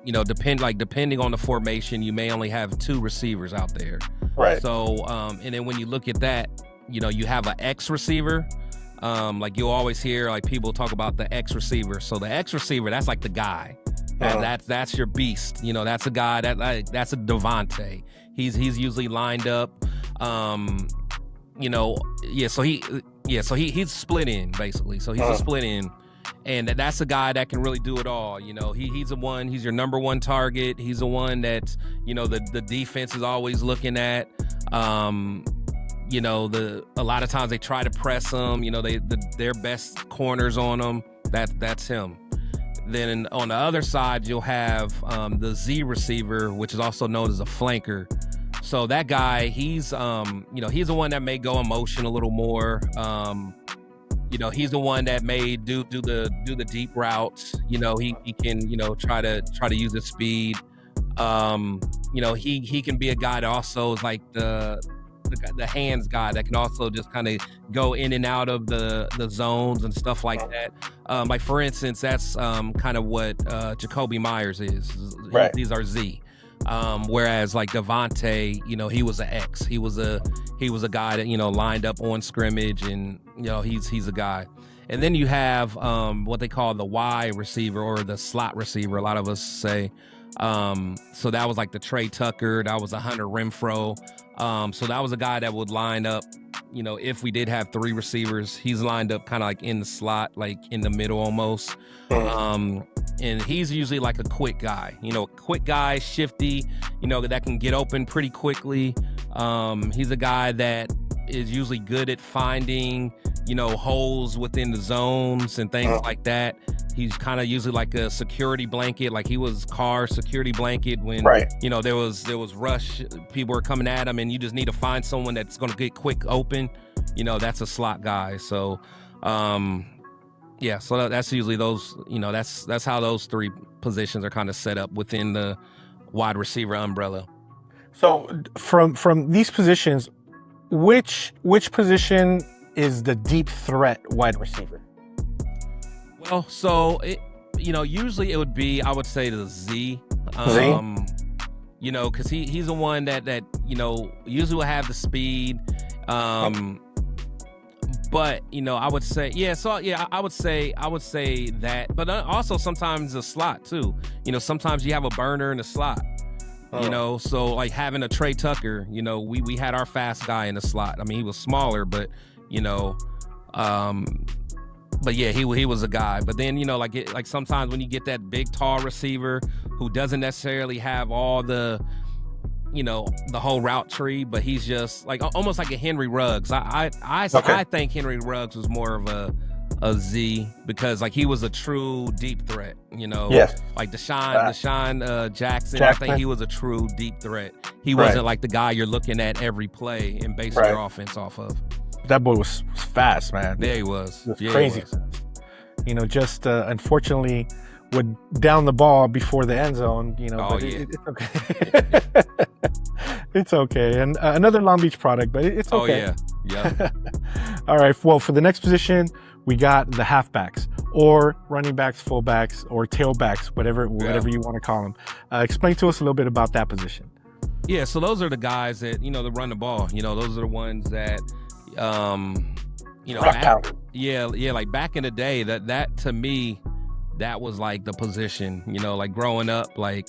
B: depending on the formation, you may only have 2 receivers out there.
A: Right.
B: So, and then when you look at that, you have an X receiver. Like you'll always hear like people talk about the X receiver. So the X receiver, that's like the guy. That's your beast. That's a guy that's a Devontae. He's usually lined up. So he's split in basically. So he's a split in. And that's a guy that can really do it all. He's the one, he's your number 1 target. He's the one that, the defense is always looking at. A lot of times they try to press him, their best corners on him. That's him. Then on the other side, you'll have the Z receiver, which is also known as a flanker. So that guy, he's the one that may go in motion a little more. He's the one that may do the deep routes. He can try to use his speed. He can be a guy that also is like the hands guy that can also just kind of go in and out of the zones and stuff like that. Like for instance, that's kind of what Jacoby Myers is.
A: Right.
B: These are Z. Whereas like Devontae, he was an X. He was a guy that lined up on scrimmage, and he's a guy. And then you have what they call the Y receiver or the slot receiver. A lot of us say. So that was like the Trey Tucker. That was a Hunter Renfrow. So that was a guy that would line up. If we did have 3 receivers, he's lined up kind of like in the slot, like in the middle almost. And he's usually like a quick guy, shifty, that can get open pretty quickly. He's a guy that is usually good at finding, holes within the zones and things like that. He's kind of usually like a security blanket, like he was Carr's security blanket when, there was rush, people were coming at him, and you just need to find someone that's going to get quick open. That's a slot guy. So, so that's usually those, that's how those 3 positions are kind of set up within the wide receiver umbrella.
A: So from these positions, which position is the deep threat wide receiver?
B: Well, so usually it would be, I would say, the Z. Because he's the one that usually will have the speed. But I would say, I would say that. But also sometimes a slot too. Sometimes you have a burner in the slot. So like having a Trey Tucker. We had our fast guy in the slot. I mean, he was smaller, but But yeah, he was a guy. But then like sometimes when you get that big tall receiver who doesn't necessarily have all the the whole route tree, but he's just like almost like a Henry Ruggs. I think Henry Ruggs was more of a Z because like he was a true deep threat,
A: Yes.
B: like Deshaun Jackson. I think he was a true deep threat. He wasn't like the guy you're looking at every play and basing your offense off of.
A: That boy was fast, man.
B: Yeah, he was.
A: It was crazy. Just unfortunately would down the ball before the end zone, but it's okay. It's okay. And another Long Beach product, but it's okay.
B: Oh, yeah.
A: All right. Well, for the next position, we got the halfbacks or running backs, fullbacks, or tailbacks, whatever you want to call them. Explain to us a little bit about that position.
B: Yeah, so those are the guys that, that run the ball. Those are the ones that, like back in the day, that to me, that was like the position, like growing up, like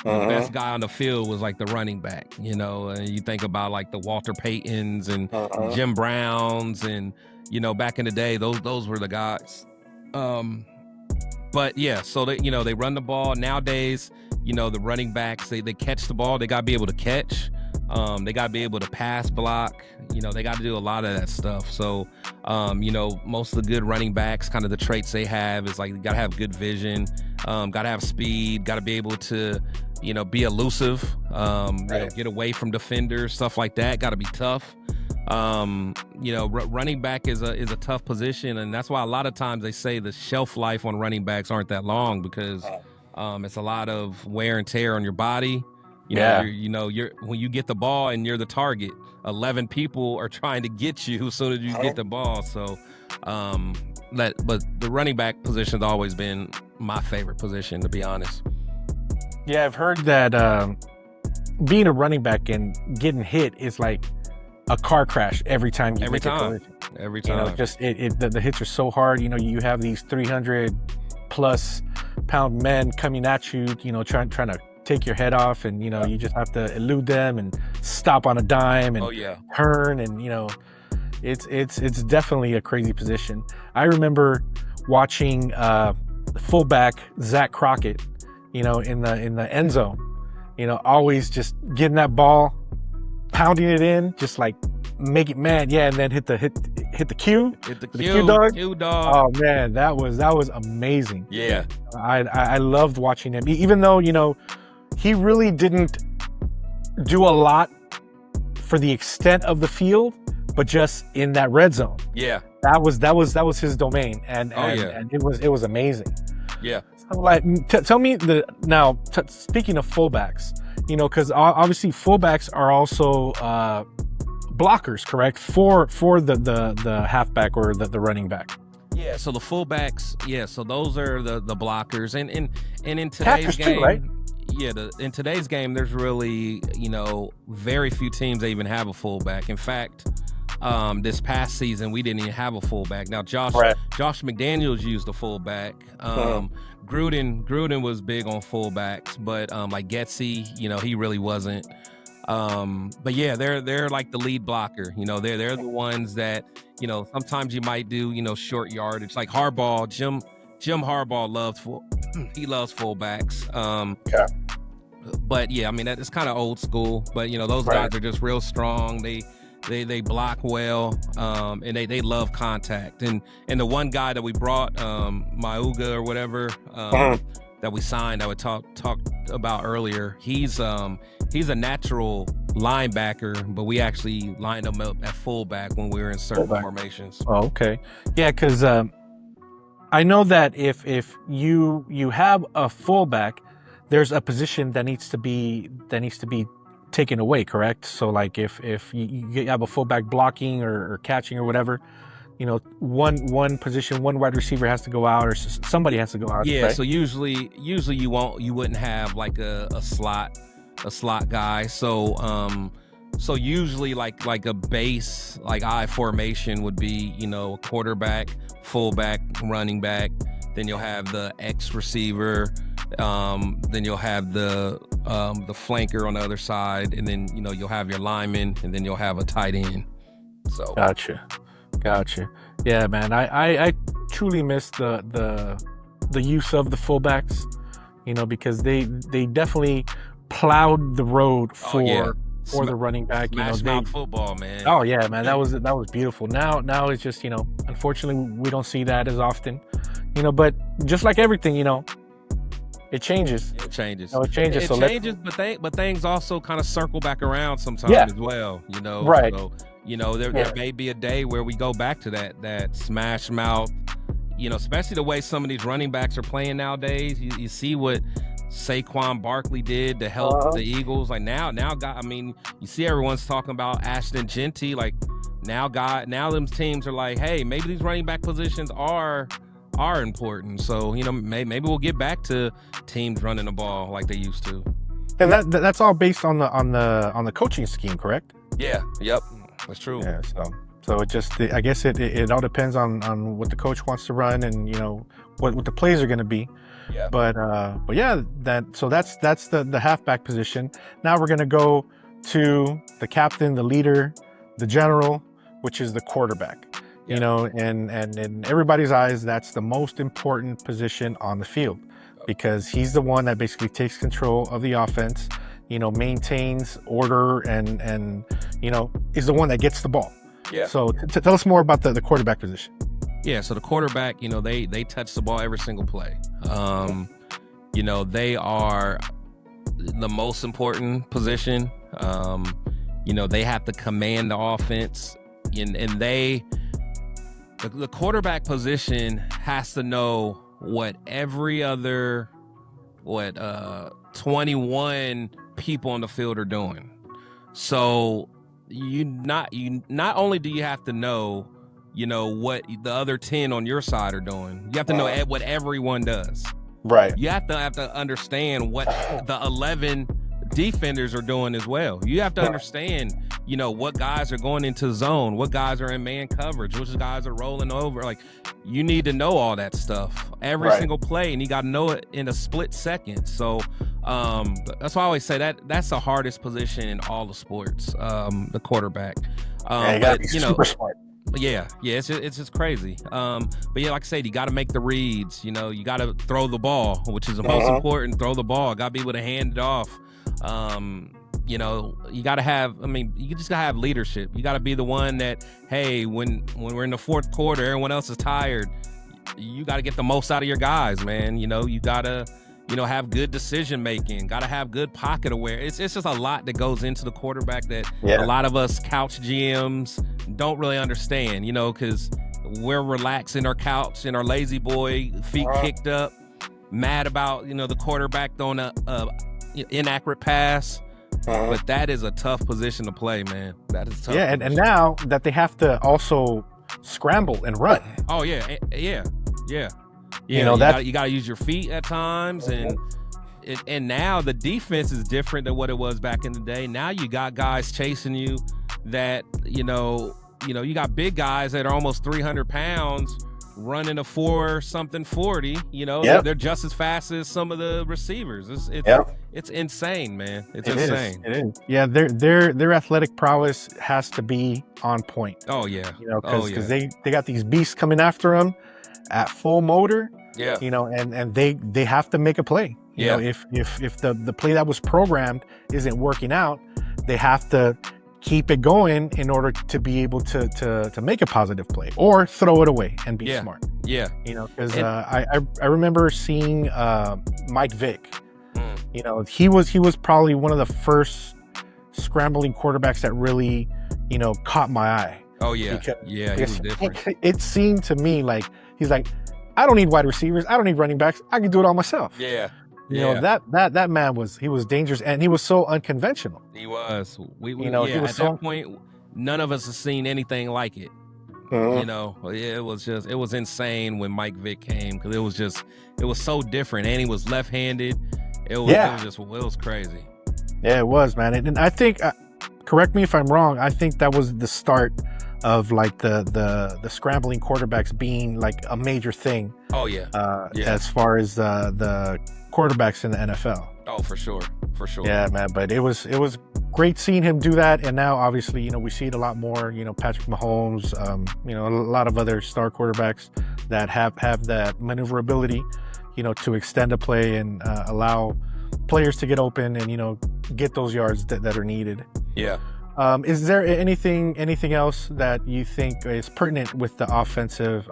B: the best guy on the field was like the running back, and you think about like the Walter Paytons and Jim Browns and, back in the day, those were the guys. But yeah, so they run the ball. Nowadays, the running backs, they catch the ball. They got to be able to catch. They got to be able to pass block. They got to do a lot of that stuff. So, most of the good running backs, kind of the traits they have is like, you got to have good vision, got to have speed, got to be able to, be elusive, get away from defenders, stuff like that. Got to be tough. Running back is a tough position. And that's why a lot of times they say the shelf life on running backs aren't that long because it's a lot of wear and tear on your body. You're when you get the ball and you're the target, 11 people are trying to get you as soon as you get the ball. So, but the running back position has always been my favorite position, to be honest.
A: Yeah, I've heard that being a running back and getting hit is like a car crash every time you make a collision.
B: Every time.
A: The hits are so hard. You have these 300+ pound men coming at you, trying to take your head off, and you just have to elude them and stop on a dime and turn, and it's definitely a crazy position. I remember watching fullback Zach Crockett, in the end zone, always just getting that ball, pounding it in, just like make it mad, and then hit the cue,
B: the
A: cue dog. Oh man, that was amazing.
B: Yeah,
A: I loved watching him, even though he really didn't do a lot for the extent of the field, but just in that red zone.
B: Yeah,
A: that was his domain, and it was amazing.
B: Yeah.
A: So like, tell me speaking of fullbacks, because obviously fullbacks are also blockers, correct? For the halfback or the running back.
B: Yeah, so the fullbacks, so those are the blockers, and in today's
A: Catchers
B: game,
A: too, right?
B: Yeah, in today's game, there's really very few teams that even have a fullback. In fact, this past season we didn't even have a fullback. Now Josh McDaniels used a fullback. Gruden was big on fullbacks, but like Getsy, he really wasn't. But yeah, they're like the lead blocker. They're the ones that sometimes you might do short yardage. Like Harbaugh, Jim Harbaugh loves fullbacks. But yeah, I mean it's kind of old school. But those guys are just real strong. They block well, and they love contact. And the one guy that we brought, Mauga or whatever, that we signed, that we talked about earlier, he's a natural linebacker, but we actually lined him up at fullback when we were in certain formations.
A: Oh, okay. Yeah, because I know that if you have a fullback, there's a position that needs to be taken away, correct? So like if you have a fullback blocking or catching or whatever, one position, one wide receiver has to go out, or somebody has to go out.
B: Yeah.
A: Right?
B: So usually you wouldn't have like a slot guy. So usually like a base, like I formation would be, a quarterback, fullback, running back. Then you'll have the X receiver. Then you'll have the flanker on the other side, and then you'll have your lineman, and then you'll have a tight end. So
A: Gotcha. Yeah, man, I truly miss the use of the fullbacks, because they definitely plowed the road
B: Oh, yeah.
A: for the running back.
B: Smash mouth football, man.
A: Oh yeah, man, that was beautiful. Now it's just, unfortunately we don't see that as often, but just like everything, it changes.
B: It changes.
A: It changes.
B: It
A: So
B: changes, but things also kind of circle back around sometimes
A: Yeah.
B: as well.
A: Right.
B: So, there may be a day where we go back to that smash mouth. Especially the way some of these running backs are playing nowadays. You see what Saquon Barkley did to help the Eagles. Like now, you see everyone's talking about Ashton Genty. Like now them teams are like, hey, maybe these running back positions are important. So maybe we'll get back to teams running the ball like they used to.
A: and that's all based on the coaching scheme, correct?
B: Yeah. Yep. That's true.
A: Yeah. So it just, I guess it all depends on what the coach wants to run and what the plays are going to be.
B: Yeah.
A: But yeah, that's the halfback position. Now we're going to go to the captain, the leader, the general, which is the quarterback. And in everybody's eyes, that's the most important position on the field because he's the one that basically takes control of the offense, maintains order and is the one that gets the ball.
B: Yeah.
A: So tell us more about the quarterback position.
B: Yeah, so the quarterback, they touch the ball every single play. They are the most important position. They have to command the offense, and the quarterback position has to know what every other 21 people on the field are doing. So not only do you have to know what the other 10 on your side are doing, you have to know what everyone does.
A: Right.
B: You have to understand what the 11 defenders are doing as well. You have to understand, what guys are going into zone, what guys are in man coverage, which guys are rolling over. Like, you need to know all that stuff every single play, and you got to know it in a split second. So that's why I always say that's the hardest position in all the sports, the quarterback.
A: You gotta be super smart.
B: Yeah, it's just crazy. But yeah, like I said, you got to make the reads. You got to throw the ball, which is the most important. Throw the ball. Got to be able to hand it off. You got to have. You just got to have leadership. You got to be the one that, hey, when we're in the fourth quarter, everyone else is tired. You got to get the most out of your guys, man. You got to. Have good decision making. Got to have good pocket awareness. It's just a lot that goes into the quarterback that a lot of us couch GMs don't really understand. Because we're relaxed in our couch, in our lazy boy, feet kicked up, mad about the quarterback throwing a inaccurate pass. But that is a tough position to play, man. That is tough.
A: Yeah, and now that they have to also scramble and run.
B: Oh yeah. You got to use your feet at times, and now the defense is different than what it was back in the day. Now you got guys chasing you that you got big guys that are almost 300 pounds running a 4-something 40. They're just as fast as some of the receivers. It's insane, man. It's insane.
A: It is. Yeah, their athletic prowess has to be on point.
B: Oh yeah.
A: Because they got these beasts coming after them at full motor.
B: Yeah.
A: And they have to make a play. If the play that was programmed isn't working out, they have to keep it going in order to be able to make a positive play or throw it away and be smart.
B: Yeah.
A: Because I remember seeing Mike Vick. He was probably one of the first scrambling quarterbacks that really, caught my eye.
B: Oh yeah. He was different.
A: It seemed to me like he's like, I don't need wide receivers. I don't need running backs. I can do it all myself.
B: Yeah.
A: That man was dangerous, and he was so unconventional.
B: He was. That point, none of us have seen anything like it. It was insane when Mike Vick came because it was so different, and he was left-handed. It was crazy.
A: Yeah, it was, man. And I think, correct me if I'm wrong, I think that was the start of like the scrambling quarterbacks being like a major thing.
B: Oh yeah.
A: As far as the quarterbacks in the NFL.
B: Oh, for sure.
A: Yeah, man. But it was great seeing him do that, and now obviously we see it a lot more. Patrick Mahomes, a lot of other star quarterbacks that have that maneuverability, to extend a play and allow players to get open and, get those yards that are needed.
B: Yeah.
A: Is there anything else that you think is pertinent with the offensive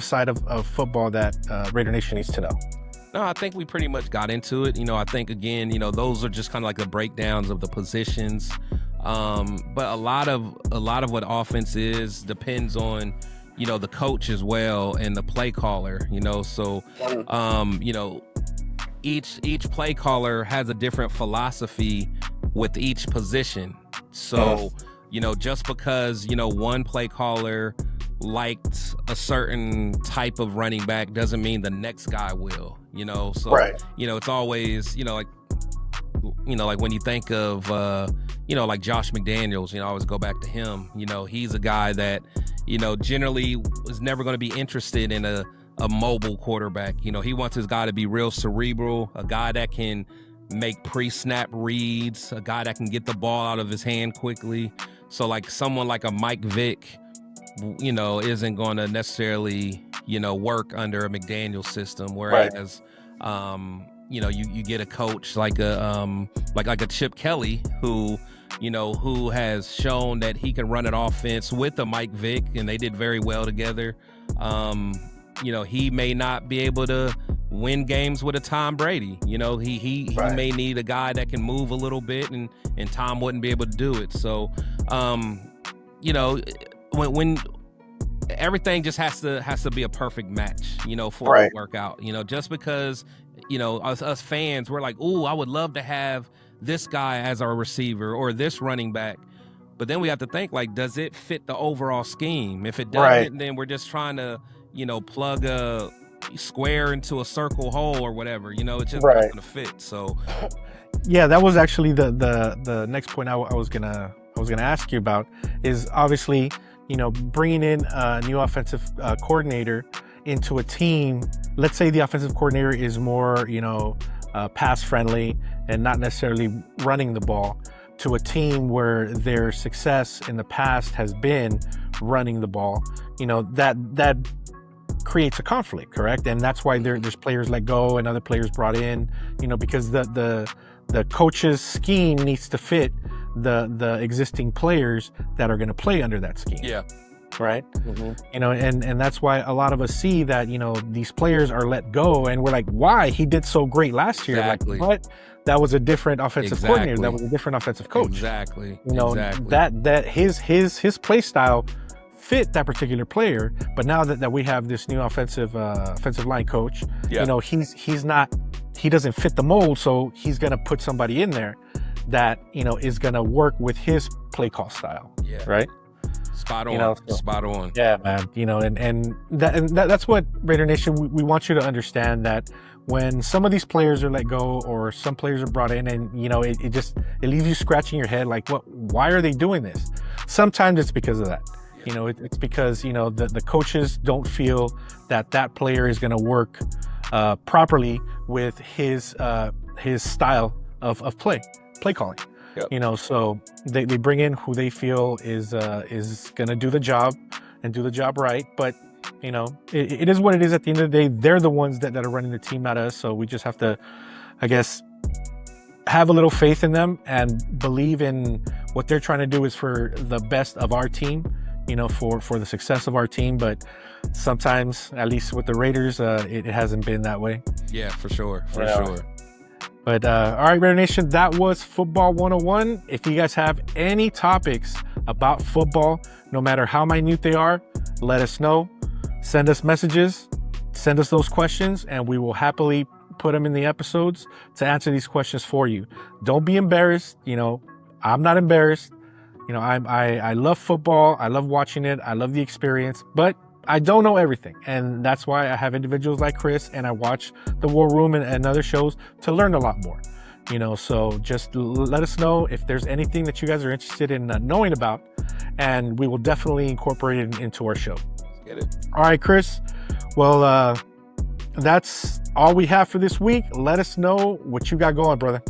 A: side of football that Raider Nation needs to know?
B: No, I think we pretty much got into it. I think, again, those are just kind of like the breakdowns of the positions. But a lot of what offense is depends on, the coach as well and the play caller, so, each play caller has a different philosophy with each position. So, just because, one play caller liked a certain type of running back doesn't mean the next guy will, so,
A: right.
B: It's always, like when you think of, like Josh McDaniels, I always go back to him. He's a guy that, generally was never going to be interested in a mobile quarterback. He wants his guy to be real cerebral, a guy that can make pre-snap reads, a guy that can get the ball out of his hand quickly. So like someone like a Mike Vick, isn't going to necessarily, work under a McDaniel system. Whereas, you get a coach like a Chip Kelly who has shown that he can run an offense with a Mike Vick, and they did very well together. He may not be able to win games with a Tom Brady. He may need a guy that can move a little bit, and Tom wouldn't be able to do it. So, when everything just has to be a perfect match, for it to work out. Just because, us fans, we're like, ooh, I would love to have this guy as our receiver or this running back. But then we have to think, like, does it fit the overall scheme? If it doesn't, then we're just trying to, plug a square into a circle hole or whatever. It's just not going to fit. So,
A: yeah, that was actually the next point I was gonna ask you about. Is obviously, bringing in a new offensive coordinator into a team. Let's say the offensive coordinator is more, pass friendly and not necessarily running the ball, to a team where their success in the past has been running the ball. That creates a conflict, correct? And that's why there's players let go and other players brought in, because the coach's scheme needs to fit the existing players that are going to play under that scheme.
B: Yeah.
A: Right. Mm-hmm. And that's why a lot of us see that, these players are let go and we're like, why? He did so great last year.
B: Exactly.
A: Like, what? That was a different offensive coordinator. That was a different offensive coach.
B: Exactly.
A: That his play style fit that particular player. But now that we have this new offensive line coach, he doesn't fit the mold. So he's going to put somebody in there that, is going to work with his play call style.
B: Yeah.
A: Right.
B: Spot on. Spot on.
A: Yeah, man. And that's what Raider Nation, we want you to understand, that when some of these players are let go or some players are brought in, and it leaves you scratching your head like, why are they doing this? Sometimes it's because of that. It's because the coaches don't feel that player is going to work properly with his style of play calling. Yep. So they bring in who they feel is going to do the job and do the job right. But, it is what it is at the end of the day. They're the ones that are running the team, not us. So we just have to, I guess, have a little faith in them and believe in what they're trying to do is for the best of our team, for the success of our team. But sometimes, at least with the Raiders, it hasn't been that way.
B: Yeah, for sure. For sure.
A: But all right, Raider Nation, that was Football 101. If you guys have any topics about football, no matter how minute they are, let us know. Send us messages, send us those questions, and we will happily put them in the episodes to answer these questions for you. Don't be embarrassed. I'm not embarrassed. I love football. I love watching it. I love the experience, but I don't know everything. And that's why I have individuals like Chris, and I watch the War Room and other shows to learn a lot more. So just let us know if there's anything that you guys are interested in knowing about, and we will definitely incorporate it into our show.
B: Get it.
A: All right, Chris. Well, that's all we have for this week. Let us know what you got going, brother.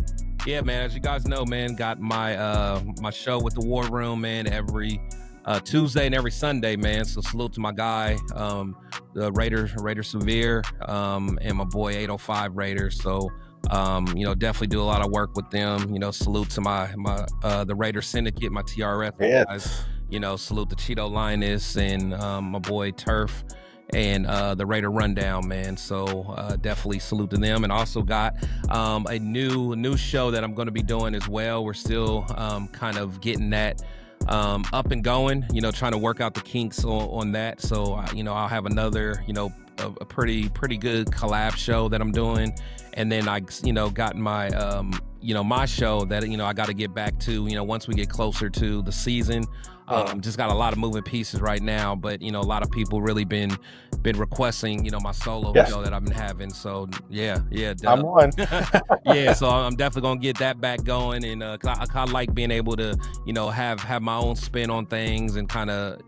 B: Yeah, man. As you guys know, man, got my my show with the War Room, man, every Tuesday and every Sunday, man. So salute to my guy, the Raider Severe, and my boy 805 Raiders. So definitely do a lot of work with them. Salute to my the Raider Syndicate, my TRF guys. Salute to Cheeto Linus and my boy Turf and the Raider Rundown, man. So definitely salute to them. And also got a new show that I'm going to be doing as well. We're still kind of getting that up and going, trying to work out the kinks on that. So, I'll have another, a pretty good collab show that I'm doing. And then I, got my, my show that, I got to get back to, once we get closer to the season. Just got a lot of moving pieces right now, but a lot of people really been requesting, my solo show that I've been having. So yeah,
A: I'm one.
B: Yeah, so I'm definitely gonna get that back going, and cause I kind of like being able to, have my own spin on things and kind of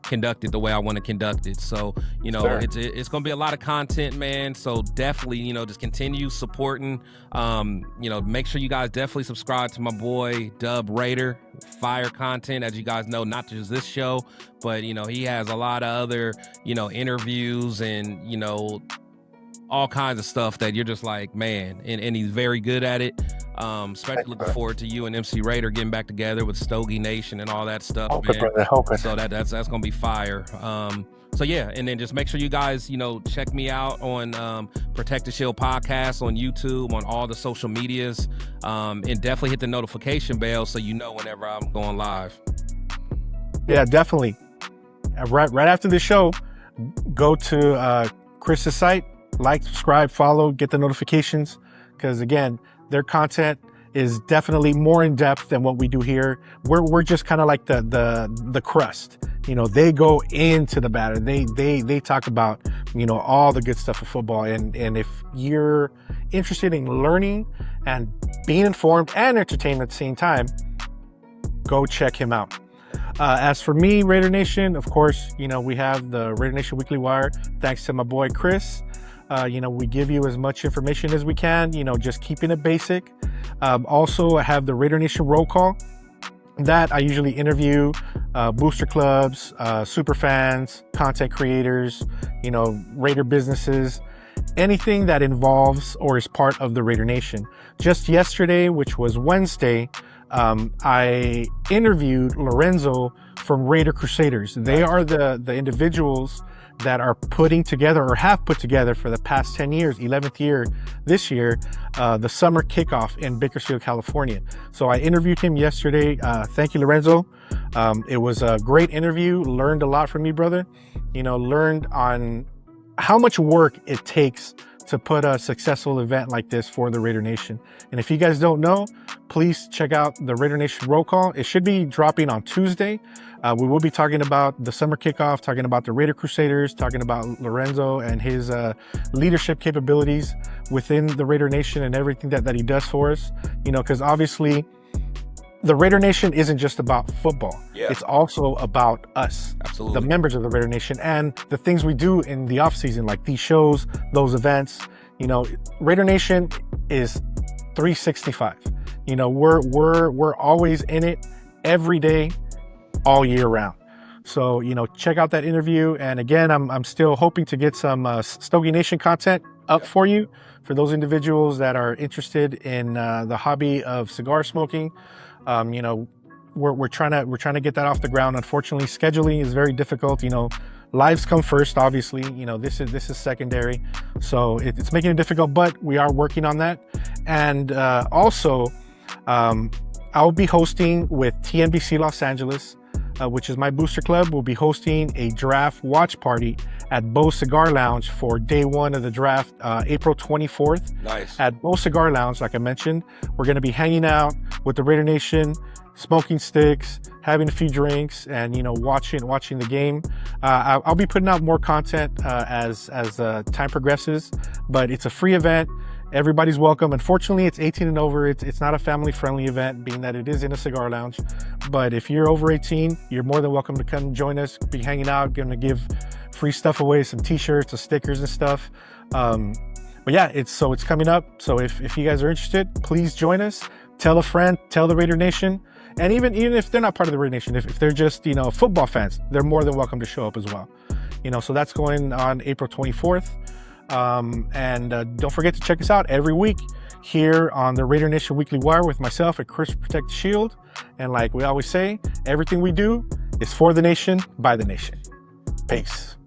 B: conduct it the way I want to conduct it. So it's gonna be a lot of content, man. So definitely, just continue supporting. Make sure you guys definitely subscribe to my boy Dub Raider. Fire content, as you guys know, not just this show, but he has a lot of other interviews and all kinds of stuff that you're just like, man, and he's very good at it. Especially looking forward to you and MC Raider getting back together with Stogie Nation and all that stuff.
A: Hope it, brother. Hope it.
B: So that's gonna be fire. So yeah, and then just make sure you guys, check me out on Protect the Shield podcast on YouTube, on all the social medias, and definitely hit the notification bell so whenever I'm going live.
A: Yeah, definitely. Right after the show, go to Chris's site, like, subscribe, follow, get the notifications, because again, their content is definitely more in depth than what we do here. We're just kind of like the crust. They go into the batter. They talk about all the good stuff of football. And if you're interested in learning and being informed and entertained at the same time, go check him out. As for me, Raider Nation, of course, we have the Raider Nation Weekly Wire. Thanks to my boy Chris. We give you as much information as we can, just keeping it basic. Also, I have the Raider Nation Roll Call that I usually interview booster clubs, super fans, content creators, Raider businesses, anything that involves or is part of the Raider Nation. Just yesterday, which was Wednesday, I interviewed Lorenzo from Raider Crusaders. They are the individuals that are putting together or have put together for the past 10 years, 11th year this year, the summer kickoff in Bakersfield, California. So I interviewed him yesterday. Thank you, Lorenzo. It was a great interview. Learned a lot from you, brother. Learned on how much work it takes to put a successful event like this for the Raider Nation. And if you guys don't know, please check out the Raider Nation Roll Call. It should be dropping on Tuesday. We will be talking about the summer kickoff, talking about the Raider Crusaders, talking about Lorenzo and his leadership capabilities within the Raider Nation and everything that he does for us. Because obviously the Raider Nation isn't just about football. Yeah. It's also about us,
B: absolutely,
A: the members of the Raider Nation, and the things we do in the off season, like these shows, those events. Raider Nation is 365. We're always in it every day, all year round. So, check out that interview. And again, I'm still hoping to get some Stogie Nation content up for you, for those individuals that are interested in the hobby of cigar smoking. We're trying to get that off the ground. Unfortunately, scheduling is very difficult. Lives come first, obviously. This is secondary, so it's making it difficult. But we are working on that. And also, I'll be hosting with TNBC Los Angeles, which is my booster club. We'll be hosting a draft watch party at Bo Cigar Lounge for day one of the draft, April 24th.
B: Nice.
A: At Bo Cigar Lounge, like I mentioned, we're going to be hanging out with the Raider Nation, smoking sticks, having a few drinks, and watching the game. I'll be putting out more content as time progresses, but it's a free event. Everybody's welcome. Unfortunately, it's 18 and over. It's not a family-friendly event, being that it is in a cigar lounge. But if you're over 18, you're more than welcome to come join us, be hanging out, going to give free stuff away, some t-shirts, some stickers and stuff. But yeah, it's coming up. So if you guys are interested, please join us. Tell a friend, tell the Raider Nation. And even if they're not part of the Raider Nation, if they're just, football fans, they're more than welcome to show up as well. So that's going on April 24th. And don't forget to check us out every week here on the Raider Nation Weekly Wire with myself at Chris Protect the Shield. And like we always say, everything we do is for the nation, by the nation. Peace.